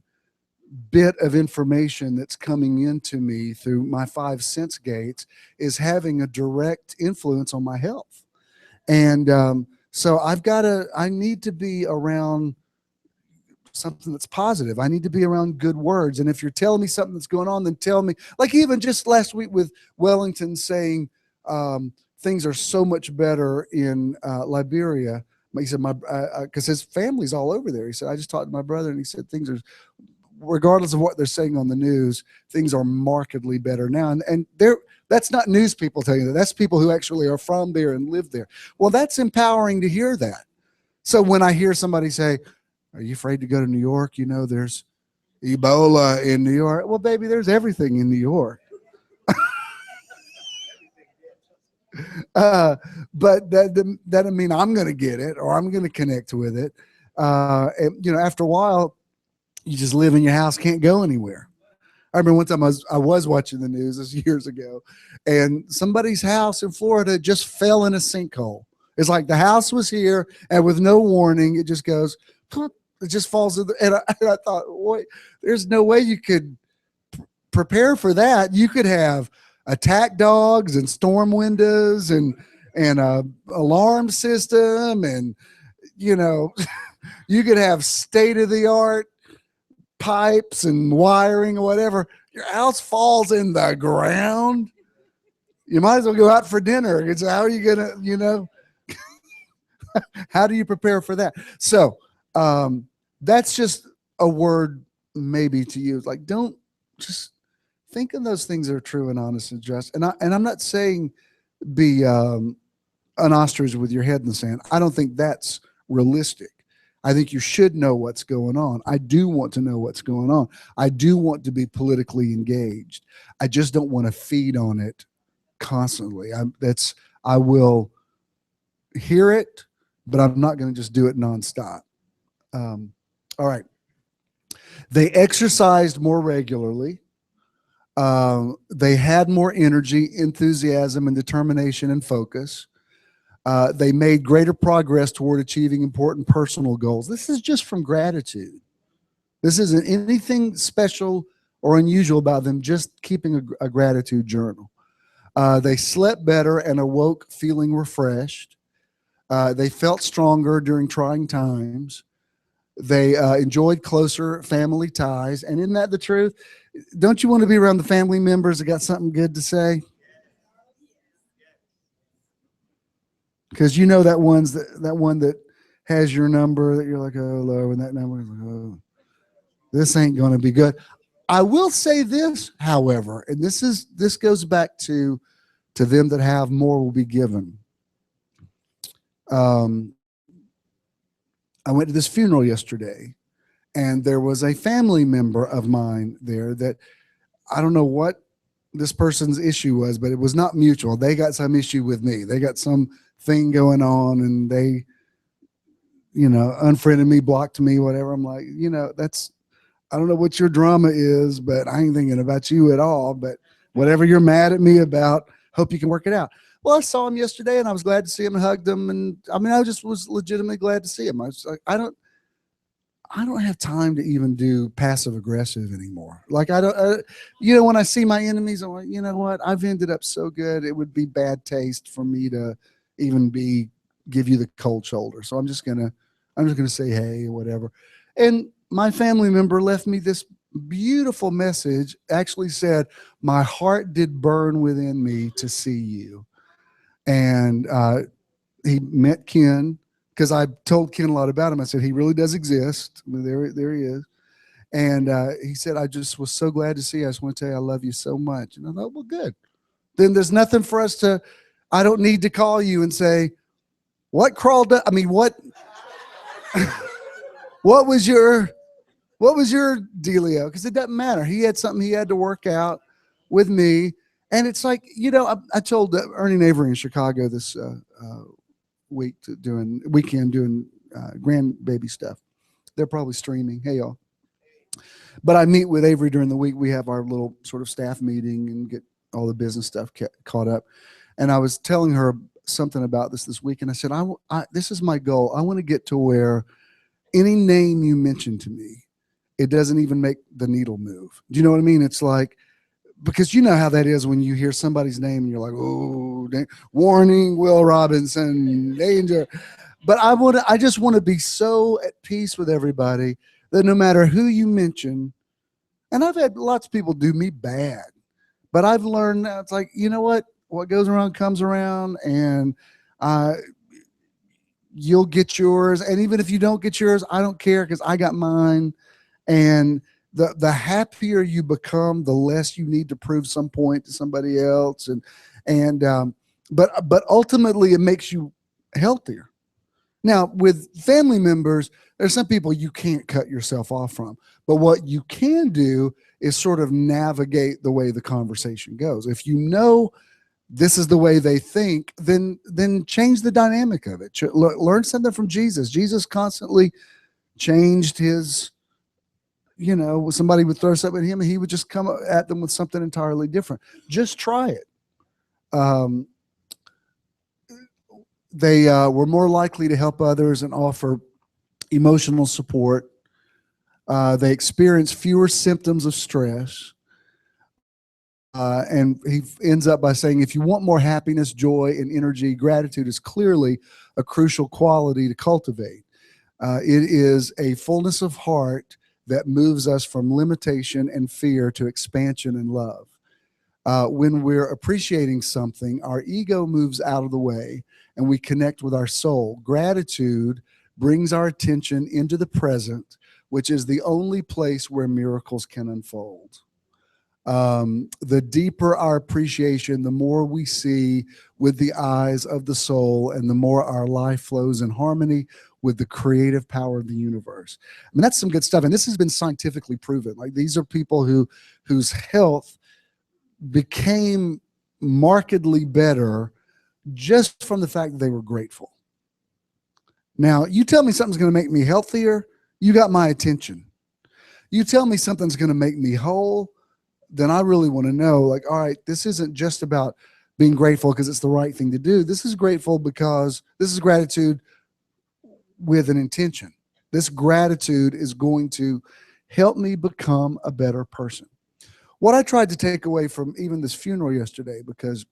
bit of information that's coming into me through my 5 sense gates is having a direct influence on my health. And so I need to be around something that's positive. I need to be around good words. And if you're telling me something that's going on, then tell me. Like even just last week with Wellington saying things are so much better in Liberia. He said, because his family's all over there. He said, I just talked to my brother and he said things are, regardless of what they're saying on the news, things are markedly better now. And that's not news people telling you that. That's people who actually are from there and live there. Well, that's empowering to hear that. So when I hear somebody say, are you afraid to go to New York? There's Ebola in New York. Well, baby, there's everything in New York. But that doesn't mean I'm going to get it or I'm going to connect with it. And, after a while, you just live in your house, can't go anywhere. I remember one time I was watching the news, this years ago, and somebody's house in Florida just fell in a sinkhole. It's like the house was here, and with no warning, it just goes, it just falls in and I thought, wait, there's no way you could prepare for that. You could have attack dogs and storm windows and a alarm system, and you could have state-of-the-art pipes and wiring or whatever. Your house falls in the ground, you might as well go out for dinner. It's how are you gonna, how do you prepare for that? So that's just a word maybe to use. Like, don't just think of those things that are true and honest and just. And I'm not saying be an ostrich with your head in the sand. I don't think that's realistic. I think you should know what's going on. I do want to know what's going on. I do want to be politically engaged. I just don't want to feed on it constantly. I will hear it, but I'm not going to just do it nonstop. All right. They exercised more regularly. They had more energy, enthusiasm, and determination and focus. They made greater progress toward achieving important personal goals. This is just from gratitude. This isn't anything special or unusual about them, just keeping a gratitude journal. They slept better and awoke feeling refreshed. They felt stronger during trying times. They enjoyed closer family ties. And isn't that the truth? Don't you want to be around the family members that got something good to say? because you know that one that has your number that you're like, oh, low, and that number is like, oh, this ain't going to be good. I will say this, however, and this goes back to them that have more will be given. Um, I went to this funeral yesterday, and there was a family member of mine there that I don't know what this person's issue was, but it was not mutual. They got some issue with me. They got some thing going on, and they, unfriended me, blocked me, whatever. I'm like, I don't know what your drama is, but I ain't thinking about you at all. But whatever you're mad at me about, hope you can work it out. Well, I saw him yesterday, and I was glad to see him and hugged him. And I mean, I just was legitimately glad to see him. I was like, I don't have time to even do passive aggressive anymore. Like I don't, when I see my enemies, I'm like, you know what? I've ended up so good. It would be bad taste for me to even give you the cold shoulder. So I'm just gonna say hey or whatever. And my family member left me this beautiful message. Actually said, my heart did burn within me to see you. And he met Ken, because I told Ken a lot about him. I said, he really does exist. I mean, there he is. And he said, I just was so glad to see you. I just want to tell you I love you so much. And I thought, well, good. Then there's nothing for us to, I don't need to call you and say, what crawled up? I mean, what was your dealio? Because it doesn't matter. He had something he had to work out with me. And it's like, I told Ernie and Avery in Chicago this weekend doing grandbaby stuff. They're probably streaming. Hey, y'all. But I meet with Avery during the week. We have our little sort of staff meeting and get all the business stuff caught up. And I was telling her something about this week. And I said, this is my goal. I want to get to where any name you mention to me, it doesn't even make the needle move. Do you know what I mean? It's like, because you know how that is when you hear somebody's name and you're like, oh, warning, Will Robinson, danger. But I just want to be so at peace with everybody that no matter who you mention, and I've had lots of people do me bad, but I've learned now it's like, you know what goes around comes around, and you'll get yours. And even if you don't get yours, I don't care, because I got mine. And the happier you become, the less you need to prove some point to somebody else. But ultimately it makes you healthier. Now with family members, there's some people you can't cut yourself off from, but what you can do is sort of navigate the way the conversation goes. If you know this is the way they think, then change the dynamic of it. Learn something from Jesus. Jesus constantly changed his, somebody would throw something at him and he would just come at them with something entirely different. Just try it. They were more likely to help others and offer emotional support. They experienced fewer symptoms of stress. And he ends up by saying, if you want more happiness, joy, and energy, gratitude is clearly a crucial quality to cultivate. It is a fullness of heart that moves us from limitation and fear to expansion and love. When we're appreciating something, our ego moves out of the way and we connect with our soul. Gratitude brings our attention into the present, which is the only place where miracles can unfold. The deeper our appreciation, the more we see with the eyes of the soul, and the more our life flows in harmony with the creative power of the universe. I mean, that's some good stuff. And this has been scientifically proven. Like, these are people whose health became markedly better just from the fact that they were grateful. Now, you tell me something's going to make me healthier, you got my attention. You tell me something's going to make me whole, then I really want to know, like, all right, this isn't just about being grateful because it's the right thing to do. This is grateful because this is gratitude with an intention. This gratitude is going to help me become a better person. What I tried to take away from even this funeral yesterday, because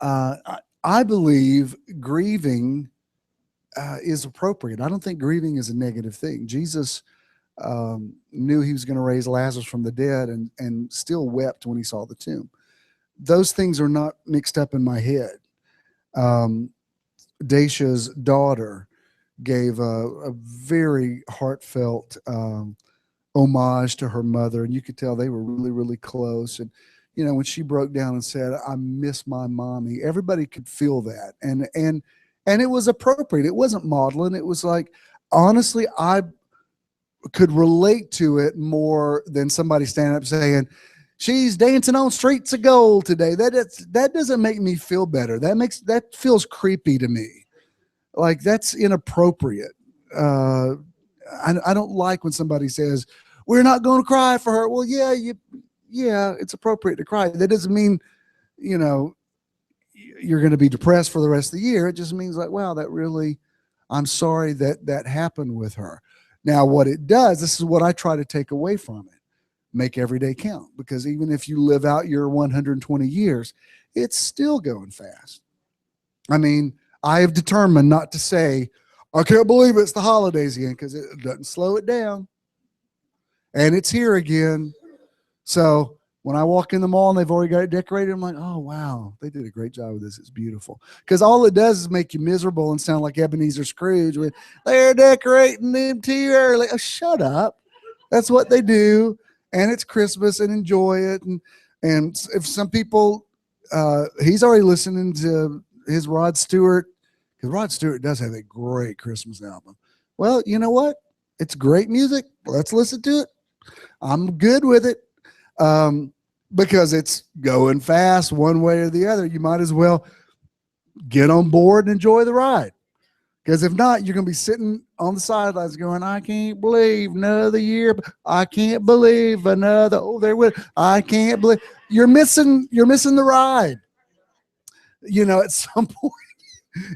I believe grieving is appropriate. I don't think grieving is a negative thing. Jesus knew he was going to raise Lazarus from the dead and still wept when he saw the tomb. Those things are not mixed up in my head. Dacia's daughter gave a very heartfelt homage to her mother, and you could tell they were really, really close. And when she broke down and said, "I miss my mommy," everybody could feel that, and it was appropriate. It wasn't maudlin. It was like, honestly, I could relate to it more than somebody standing up saying, "She's dancing on streets of gold today." That doesn't make me feel better. That feels creepy to me. Like, that's inappropriate. I don't like when somebody says, "We're not going to cry for her." Well, yeah, it's appropriate to cry. That doesn't mean, you know, you're going to be depressed for the rest of the year. It just means like, wow, I'm sorry that happened with her. Now, what it does, this is what I try to take away from it. Make every day count, because even if you live out your 120 years, it's still going fast. I mean, I have determined not to say, "I can't believe it's the holidays again," because it doesn't slow it down. And it's here again. So when I walk in the mall and they've already got it decorated, I'm like, "Oh, wow, they did a great job with this. It's beautiful." Because all it does is make you miserable and sound like Ebenezer Scrooge when they're decorating them too early. Oh, shut up. That's what they do. And it's Christmas, and enjoy it. And if some people, he's already listening to his Rod Stewart, because Rod Stewart does have a great Christmas album. Well, you know what? It's great music. Let's listen to it. I'm good with it, because it's going fast one way or the other. You might as well get on board and enjoy the ride. Because if not, you're going to be sitting on the sidelines going, "I can't believe another year. I can't believe another. Oh, there will. I can't believe." You're missing the ride. At some point,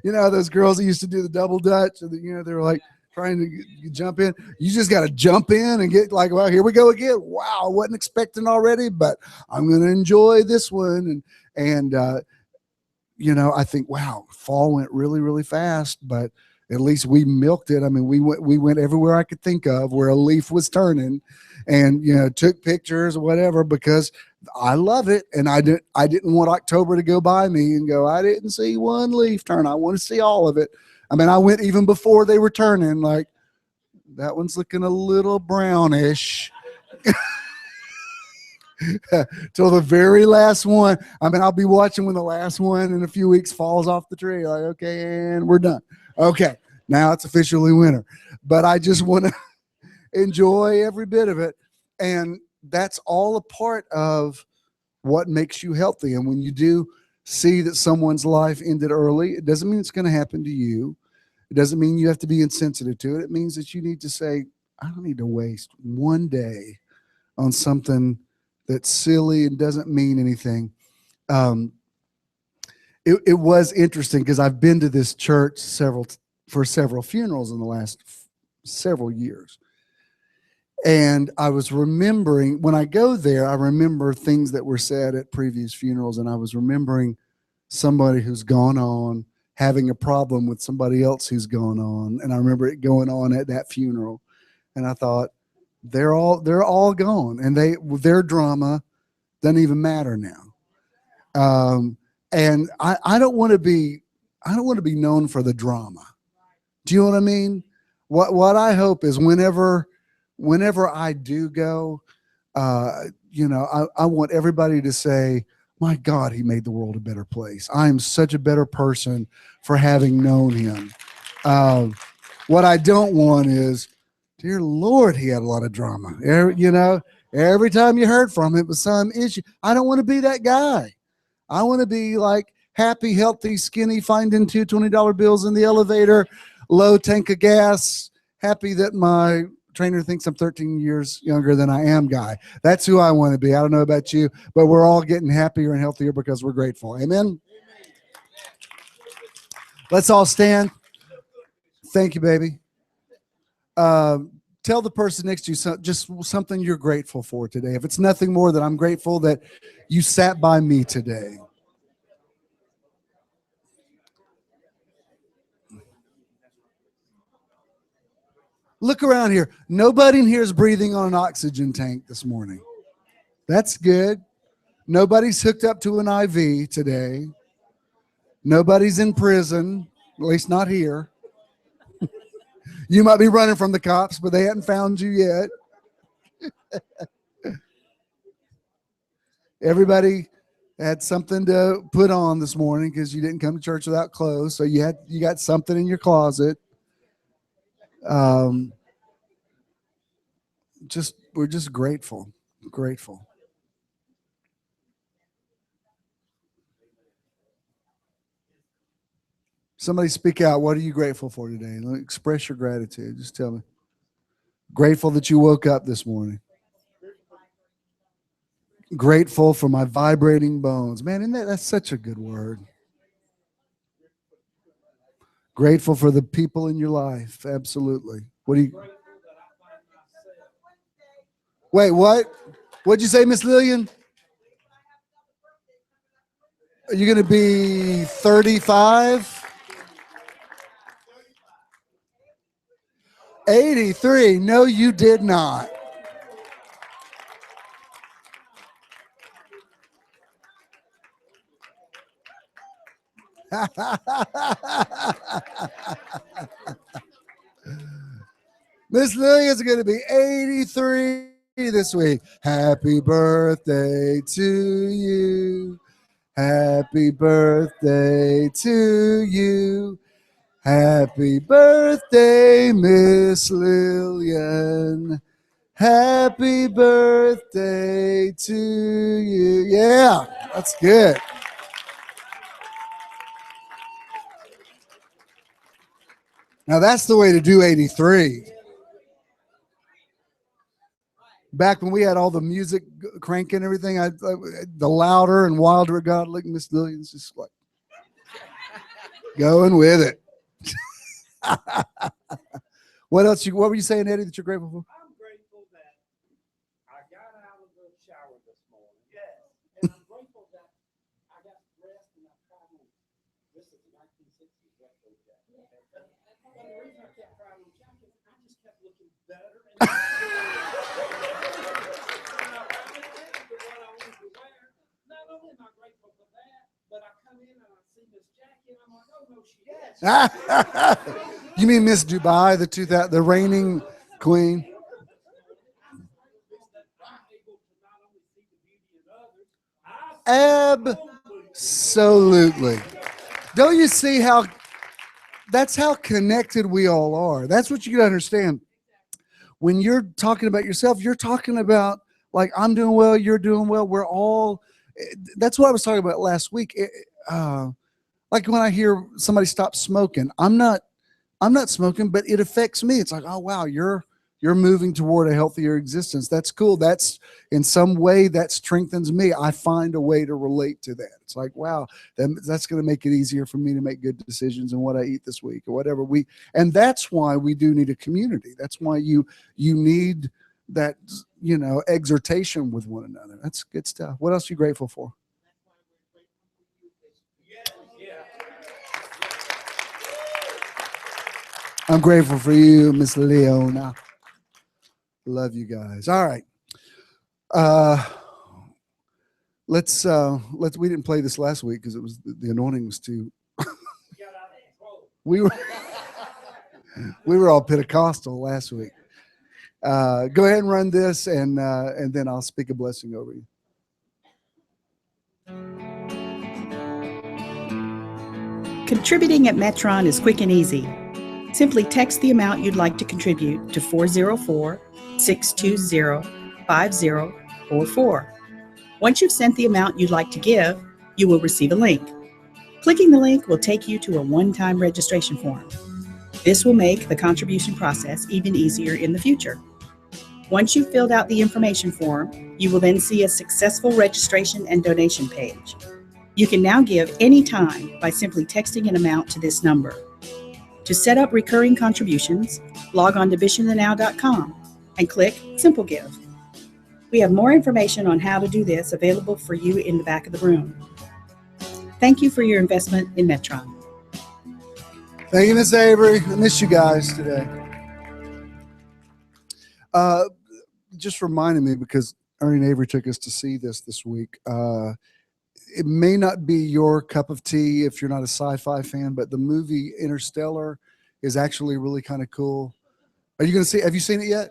those girls that used to do the double dutch, and they were like trying to jump in. You just got to jump in and get like, "Well, here we go again. Wow, I wasn't expecting already, but I'm going to enjoy this one." And I think, wow, fall went really, really fast, but at least we milked it. I mean, we went everywhere I could think of where a leaf was turning, and took pictures or whatever, because I love it. And I didn't want October to go by me and go, "I didn't see one leaf turn. I want to see all of it." I mean, I went even before they were turning, like, that one's looking a little brownish. Till the very last one. I mean, I'll be watching when the last one in a few weeks falls off the tree. Like, okay, and we're done. Okay, now it's officially winter. But I just want to enjoy every bit of it. And that's all a part of what makes you healthy. And when you do see that someone's life ended early, it doesn't mean it's going to happen to you. It doesn't mean you have to be insensitive to it. It means that you need to say, "I don't need to waste one day on something that's silly and doesn't mean anything." It was interesting, because I've been to this church for several funerals in the last several years. And I was remembering, when I go there, I remember things that were said at previous funerals. And I was remembering somebody who's gone on having a problem with somebody else who's gone on. And I remember it going on at that funeral. And I thought, they're all gone, and their drama doesn't even matter now. And I don't want to be known for the drama. Do you know what I mean? What I hope is whenever I do go, I want everybody to say, "My God, he made the world a better place. I am such a better person for having known him." What I don't want is, "Dear Lord, he had a lot of drama." Every time you heard from him, it was some issue. I don't want to be that guy. I want to be like happy, healthy, skinny, finding two $20 bills in the elevator, low tank of gas, happy that my trainer thinks I'm 13 years younger than I am guy. That's who I want to be. I don't know about you, but we're all getting happier and healthier because we're grateful. Amen. Let's all stand. Thank you, baby. Tell the person next to you just something you're grateful for today. If it's nothing more than, "I'm grateful that you sat by me today." Look around here. Nobody in here is breathing on an oxygen tank this morning. That's good. Nobody's hooked up to an IV today. Nobody's in prison. At least not here. You might be running from the cops, but they hadn't found you yet. Everybody had something to put on this morning because you didn't come to church without clothes. So you got something in your closet. We're just grateful. Somebody speak out. What are you grateful for today? Express your gratitude. Just tell me. Grateful that you woke up this morning. Grateful for my vibrating bones. Man, that's such a good word. Grateful for the people in your life. Absolutely. What do you? Wait, what? What'd you say, Miss Lillian? Are you going to be 35? 83. No, you did not. Miss Lillian's going to be 83 this week. Happy birthday to you. Happy birthday to you. Happy birthday, Miss Lillian. Happy birthday to you. Yeah, that's good. Now that's the way to do 83. Back when we had all the music cranking and everything, the louder and wilder it got, like Miss Lillian's just like going with it. What else? What were you saying, Eddie, that you're grateful for? I'm grateful that I got out of the shower this morning. Yes. And I'm grateful that I got dressed and I tried on. This is 1960s retro jacket. And the reason I kept trying on jackets, I just kept looking better and better. And I finally picked the one I wanted to wear. Not only am I grateful for that, but I come in and I see this jacket. I'm like, oh no, she is. You mean Miss Dubai, the reigning queen? Absolutely. Don't you see that's how connected we all are? That's what you got to understand. When you're talking about yourself, you're talking about like, I'm doing well, you're doing well. We're all, that's what I was talking about last week. Like when I hear somebody stop smoking, I'm not smoking, but it affects me. It's like, oh wow, you're moving toward a healthier existence. That's cool. That's in some way that strengthens me. I find a way to relate to that. It's like, wow, that's going to make it easier for me to make good decisions in what I eat this week or whatever. And that's why we do need a community. That's why you need that, exhortation with one another. That's good stuff. What else are you grateful for? I'm grateful for you, Miss Leona. Love you guys. All right. Let's we didn't play this last week because it was the anointing was too we were all Pentecostal last week. Go ahead and run this and then I'll speak a blessing over you. Contributing at METRON is quick and easy. Simply text the amount you'd like to contribute to 404-620-5044. Once you've sent the amount you'd like to give, you will receive a link. Clicking the link will take you to a one-time registration form. This will make the contribution process even easier in the future. Once you've filled out the information form, you will then see a successful registration and donation page. You can now give anytime by simply texting an amount to this number. To set up recurring contributions, log on to visionthenow.com and click Simple Give. We have more information on how to do this available for you in the back of the room. Thank you for your investment in METRON. Thank you, Miss Avery. I miss you guys today. Just reminded me because Ernie and Avery took us to see this week. it may not be your cup of tea if you're not a sci-fi fan, but the movie Interstellar is actually really kind of cool. Are you going to see? Have you seen it yet?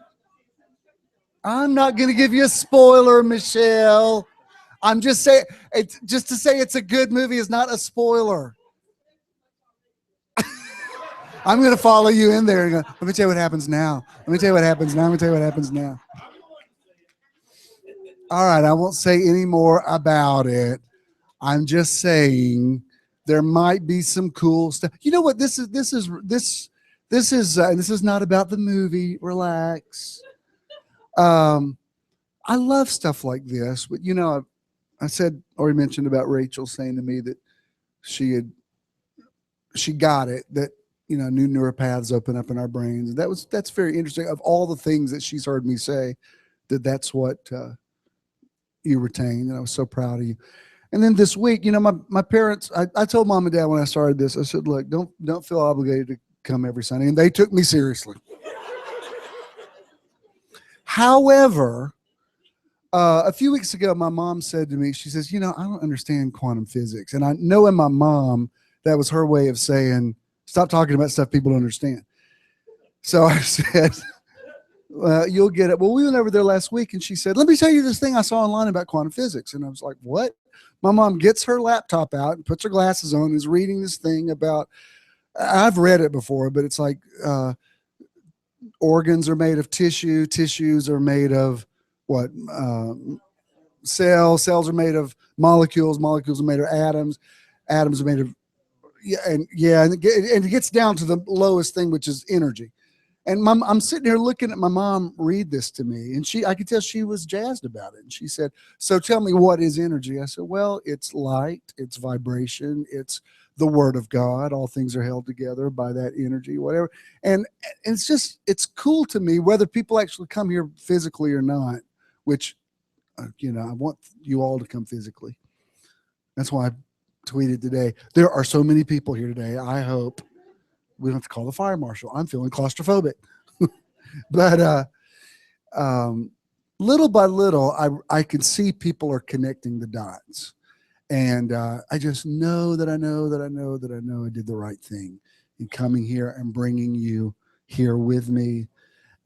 I'm not going to give you a spoiler, Michelle. I'm just saying, it's just to say it's a good movie is not a spoiler. I'm going to follow you in there and go, let me tell you what happens now. Let me tell you what happens now. Let me tell you what happens now. All right, I won't say any more about it. I'm just saying there might be some cool stuff. You know what? This is not about the movie. Relax. I love stuff like this, but you know, I already mentioned about Rachel saying to me that she got it, that, you know, new neuropaths open up in our brains. That's very interesting. Of all the things that she's heard me say, that's what you retained. And I was so proud of you. And then this week, you know, my parents, I told mom and dad when I started this, I said, look, don't feel obligated to come every Sunday. And they took me seriously. However, a few weeks ago, my mom said to me, she says, you know, I don't understand quantum physics. And I know in my mom, that was her way of saying, stop talking about stuff people don't understand. So I said, well, you'll get it. Well, we went over there last week and she said, let me tell you this thing I saw online about quantum physics. And I was like, what? My mom gets her laptop out and puts her glasses on and is reading this thing about, I've read it before, but it's like organs are made of tissue. Tissues are made of what? Cells are made of molecules. Molecules are made of atoms. Atoms are made of, and it gets down to the lowest thing, which is energy. And I'm sitting here looking at my mom read this to me, and I could tell she was jazzed about it. And she said, so tell me, what is energy? I said, well, it's light, it's vibration, it's the word of God. All things are held together by that energy, whatever. And it's cool to me, whether people actually come here physically or not, which, you know, I want you all to come physically. That's why I tweeted today, there are so many people here today. I hope we don't have to call the fire marshal. I'm feeling claustrophobic. But little by little, I can see people are connecting the dots. And I just know that I did the right thing in coming here and bringing you here with me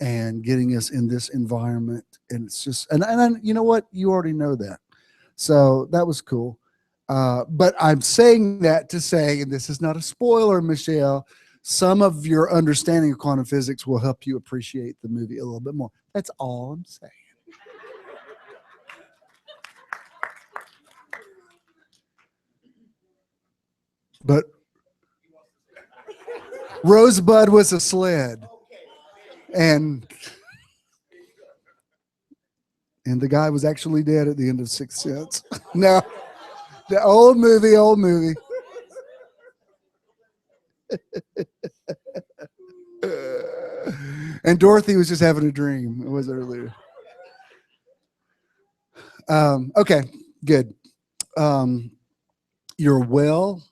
and getting us in this environment. And it's just, and you know what? You already know that. So that was cool. But I'm saying that to say, and this is not a spoiler, Michelle, some of your understanding of quantum physics will help you appreciate the movie a little bit more. That's all I'm saying. But Rosebud was a sled. And the guy was actually dead at the end of Sixth Sense. No, the old movie. And Dorothy was just having a dream. It was earlier. Okay, good. You're well.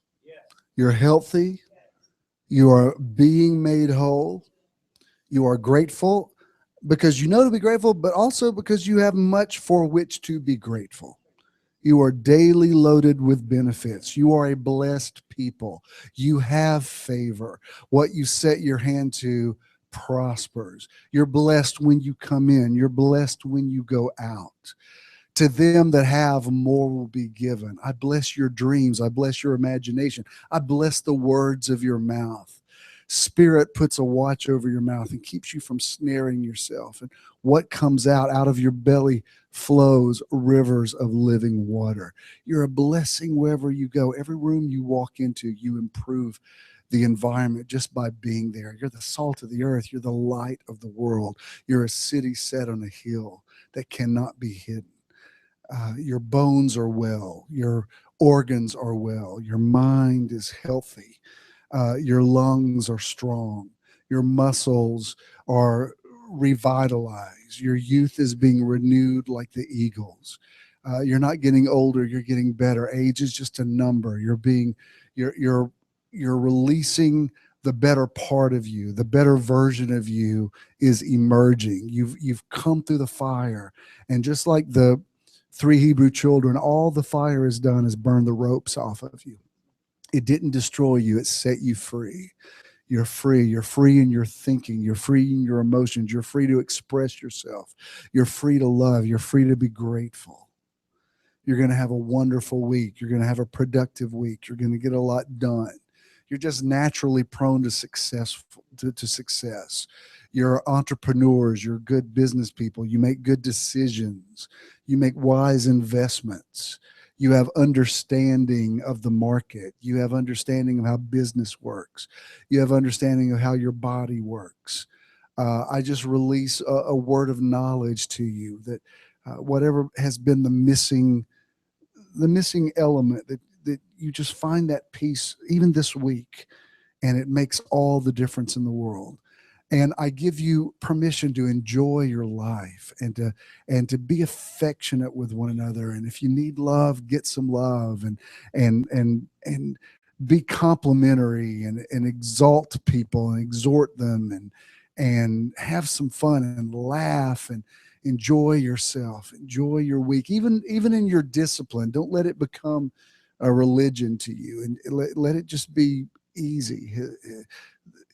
You're healthy. You are being made whole. You are grateful because you know to be grateful, but also because you have much for which to be grateful. You are daily loaded with benefits. You are a blessed people. You have favor. What you set your hand to prospers. You're blessed when you come in. You're blessed when you go out. To them that have, more will be given. I bless your dreams. I bless your imagination. I bless the words of your mouth. Spirit puts a watch over your mouth and keeps you from snaring yourself. And what comes out of your belly flows rivers of living water. You're a blessing wherever you go. Every room you walk into, you improve the environment just by being there. You're the salt of the earth. You're the light of the world. You're a city set on a hill that cannot be hidden. Your bones are well. Your organs are well. Your mind is healthy. Your lungs are strong. Your muscles are revitalized. Your youth is being renewed like the eagles. You're not getting older. You're getting better. Age is just a number. You're releasing the better part of you. The better version of you is emerging. You've come through the fire, and just like the 3 Hebrew children, all the fire has done is burn the ropes off of you. It didn't destroy you, it set you free. You're free. You're free in your thinking. You're free in your emotions. You're free to express yourself. You're free to love. You're free to be grateful. You're going to have a wonderful week. You're going to have a productive week. You're going to get a lot done. You're just naturally prone to success. You're entrepreneurs. You're good business people. You make good decisions. You make wise investments. You have understanding of the market. You have understanding of how business works. You have understanding of how your body works. I just release a word of knowledge to you that whatever has been the missing element, that you just find that peace even this week, and it makes all the difference in the world. And I give you permission to enjoy your life and to be affectionate with one another. And if you need love, get some love, and be complimentary, and exalt people and exhort them, and have some fun and laugh and enjoy yourself, enjoy your week, even in your discipline. Don't let it become a religion to you, and let it just be easy.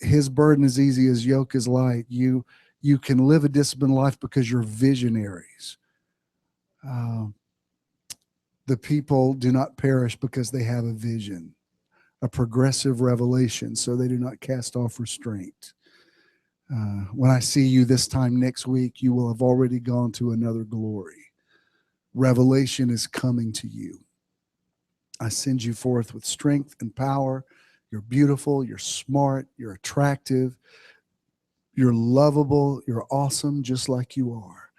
His burden is easy, his yoke is light. You can live a disciplined life because you're visionaries. The people do not perish because they have a vision, a progressive revelation, so they do not cast off restraint. When I see you this time next week, you will have already gone to another glory. Revelation is coming to you. I send you forth with strength and power. You're beautiful, you're smart, you're attractive, you're lovable, you're awesome, just like you are.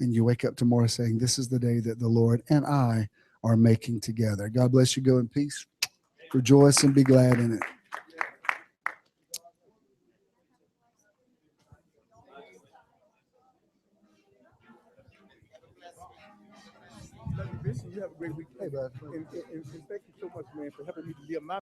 And you wake up tomorrow saying, this is the day that the Lord and I are making together. God bless you. Go in peace. Rejoice and be glad in it. Love you, Bishop. You have a great week. Hey, bud. And thank you so much, man, for helping me to live my